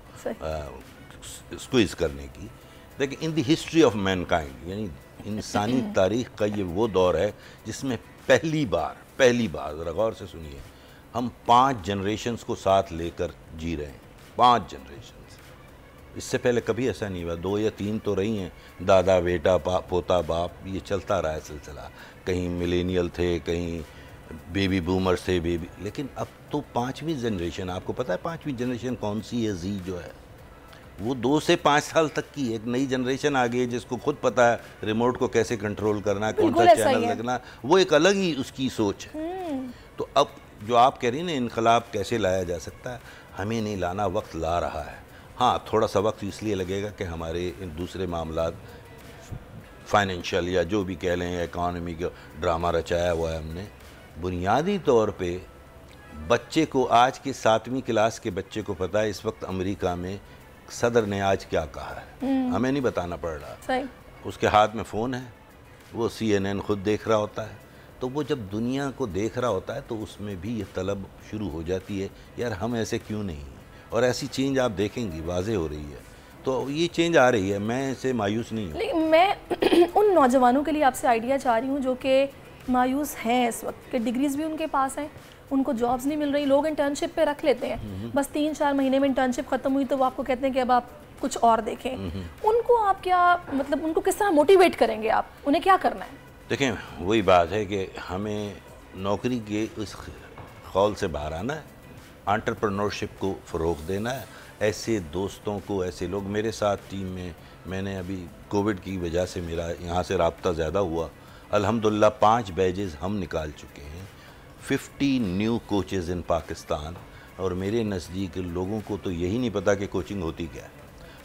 स्क्वीज़ करने की। देखिए, in the history of Mankind, यानी इंसानी तारीख़ का ये वो दौर है जिसमें पहली बार ज़रा गौर से सुनिए, हम 5 जनरेशन्स को साथ लेकर जी रहे हैं। 5 जनरेशन्स, इससे पहले कभी ऐसा नहीं हुआ। 2 या 3 तो रही हैं, दादा बेटा, पोता बाप, ये चलता रहा है सिलसिला। कहीं मिलेनियल थे, कहीं बेबी बूमर्स थे, लेकिन अब तो 5वीं जनरेशन। आपको पता है 5वीं जनरेशन कौन सी है? जी जो है वो 2 से 5 साल तक की एक नई जनरेशन आ गई है जिसको खुद पता है रिमोट को कैसे कंट्रोल करना है, कौन सा चैनल लगना, वो एक अलग ही उसकी सोच है। तो अब जो आप कह रही हैं ना इनकलाब कैसे लाया जा सकता है, हमें नहीं लाना, वक्त ला रहा है। हाँ, थोड़ा सा वक्त इसलिए लगेगा कि हमारे इन दूसरे मामलात फाइनेंशियल या जो भी कह लें इकॉनमी का ड्रामा रचाया हुआ है हमने। बुनियादी तौर पे बच्चे को, आज के 7वीं क्लास के बच्चे को पता है इस वक्त अमेरिका में सदर ने आज क्या कहा है, हमें नहीं बताना पड़ रहा। सही। उसके हाथ में फ़ोन है, वो CNN खुद देख रहा होता है। तो वो जब दुनिया को देख रहा होता है तो उसमें भी ये तलब शुरू हो जाती है, यार हम ऐसे क्यों नहीं हैं। और ऐसी चेंज आप देखेंगी वाज़े हो रही है, तो ये चेंज आ रही है, मैं इससे मायूस नहीं हूँ। लेकिन मैं उन नौजवानों के लिए आपसे आइडिया चाह रही हूँ जो कि मायूस हैं इस वक्त, के डिग्रीज भी उनके पास हैं, उनको जॉब्स नहीं मिल रही, लोग इंटर्नशिप पे रख लेते हैं, बस 3-4 महीने में इंटर्नशिप ख़त्म हुई तो वो आपको कहते हैं कि अब आप कुछ और देखें। उनको आप क्या, मतलब उनको किस तरह मोटिवेट करेंगे आप, उन्हें क्या करना है? देखें, वही बात है कि हमें नौकरी के इस खौल से बाहर आना है, एंटरप्रेन्योरशिप को फ़रोग़ देना है। ऐसे दोस्तों को, ऐसे लोग मेरे साथ टीम में, मैंने अभी कोविड की वजह से मेरा यहाँ से राब्ता ज़्यादा हुआ, अल्हम्दुलिल्लाह 5 बैजेस हम निकाल चुके हैं, 50 न्यू कोचेज़ इन पाकिस्तान। और मेरे नज़दीक लोगों को तो यही नहीं पता कि कोचिंग होती क्या है।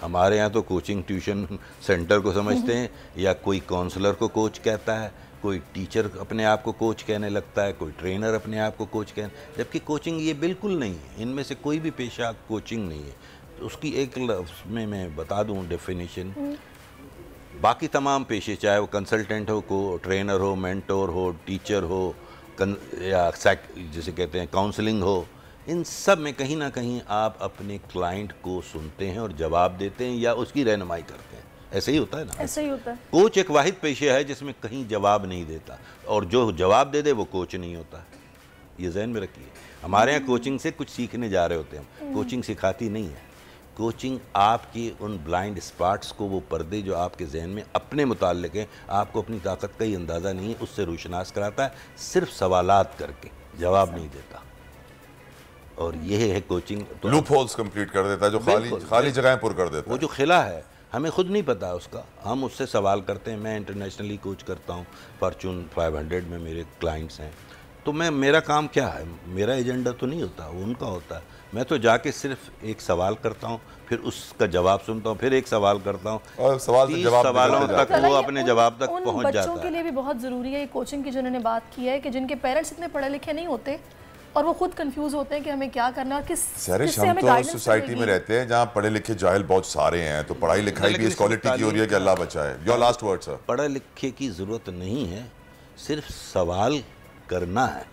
हमारे यहाँ तो कोचिंग ट्यूशन सेंटर को समझते हैं, या कोई काउंसलर को कोच कहता है, कोई टीचर अपने आप को कोच कहने लगता है, कोई ट्रेनर अपने आप को कोच कहने, जबकि कोचिंग ये बिल्कुल नहीं है। इनमें से कोई भी पेशा कोचिंग नहीं है। तो उसकी एक लफ्ज़ में मैं बता दूँ डेफिनेशन, बाकी तमाम पेशे, चाहे वो कंसल्टेंट हो, को ट्रेनर हो, मेंटोर हो, टीचर हो, या जिसे कहते हैं काउंसलिंग हो, इन सब में कहीं ना कहीं आप अपने क्लाइंट को सुनते हैं और जवाब देते हैं या उसकी रहनुमाई करते हैं। ऐसे ही होता है ना? ऐसे ही होता है। कोच एक वाहिद पेशा है जिसमें कहीं जवाब नहीं देता, और जो जवाब दे दे वो कोच नहीं होता। ये ज़हन में रखिए। हमारे यहाँ कोचिंग से कुछ सीखने जा रहे होते हैं, कोचिंग सिखाती नहीं है। कोचिंग आपके उन ब्लाइंड स्पॉट्स को, वो पर्दे जो आपके जहन में अपने मुताल्लिक हैं, आपको अपनी ताकत का ही अंदाज़ा नहीं है, उससे रोशनास कराता है, सिर्फ सवालात करके, जवाब नहीं देता। और यह है कोचिंग। तो लूप होल्स कंप्लीट कर देता है, जो खाली जगहें पुर कर देता है। वो जो खिला है हमें खुद नहीं पता है उसका, हम उससे सवाल करते हैं। मैं इंटरनेशनली कोच करता हूँ, फॉर्चून 500 में मेरे क्लाइंट्स हैं। तो मेरा काम क्या है, मेरा एजेंडा तो नहीं होता, वो उनका होता है। मैं तो जाके सिर्फ एक सवाल करता हूँ, फिर उसका जवाब सुनता हूँ, फिर एक सवाल करता हूँ, और सवालों तक वो अपने जवाब तक पहुँच जाता है। बच्चों के लिए भी बहुत ज़रूरी है कोचिंग की, जिन्होंने बात की है कि जिनके पेरेंट्स इतने पढ़े लिखे नहीं होते और वो खुद कंफ्यूज होते हैं कि हमें क्या करना है, किससे हमें गाइडेंस। सोसाइटी में रहते हैं जहाँ पढ़े लिखे जाहिल बहुत सारे हैं, तो पढ़ाई लिखाई भी इस क्वालिटी की हो रही है कि अल्लाह बचाए। Your last word sir. पढ़े लिखे की ज़रूरत नहीं है, सिर्फ सवाल करना है।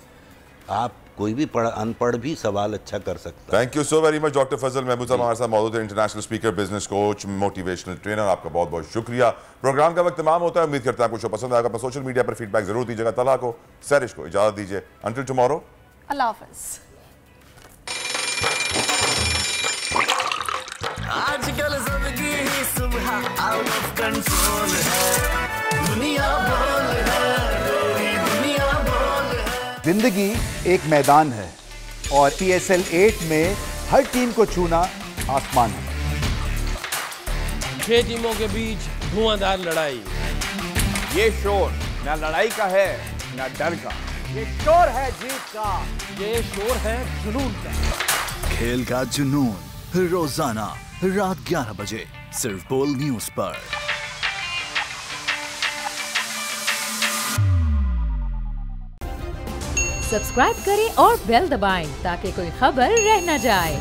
आप कोई भी अनपढ़ भी सवाल अच्छा कर सकता है। Thank you so very much doctor Fazal Mahmood sahab हमारे साथ मौजूद है, international speaker, business coach, motivational trainer. आपका बहुत बहुत शुक्रिया। प्रोग्राम का वक्त तमाम होता है, उम्मीद करता है आपको शो पसंद आएगा। अपना सोशल मीडिया पर फीडबैक जरूर दीजिएगा। तला को, सैरिश को इजाजत दीजिए। अंटिल टुमारो, अल्लाह हाफिज़। आजकल जिंदगी ही सुबह आउट ऑफ कंट्रोल है, दुनिया बोल है, दुनिया बोल है। जिंदगी एक मैदान है और PSL 8 में हर टीम को छूना आसमान है। 6 टीमों के बीच धुआंधार लड़ाई। ये शोर ना लड़ाई का है ना डर का, ये शोर है जीत का, ये शोर है जुनून का। खेल का जुनून रोजाना रात 11 बजे सिर्फ बोल न्यूज पर। सब्सक्राइब करें और बेल दबाएं ताकि कोई खबर रह न जाए।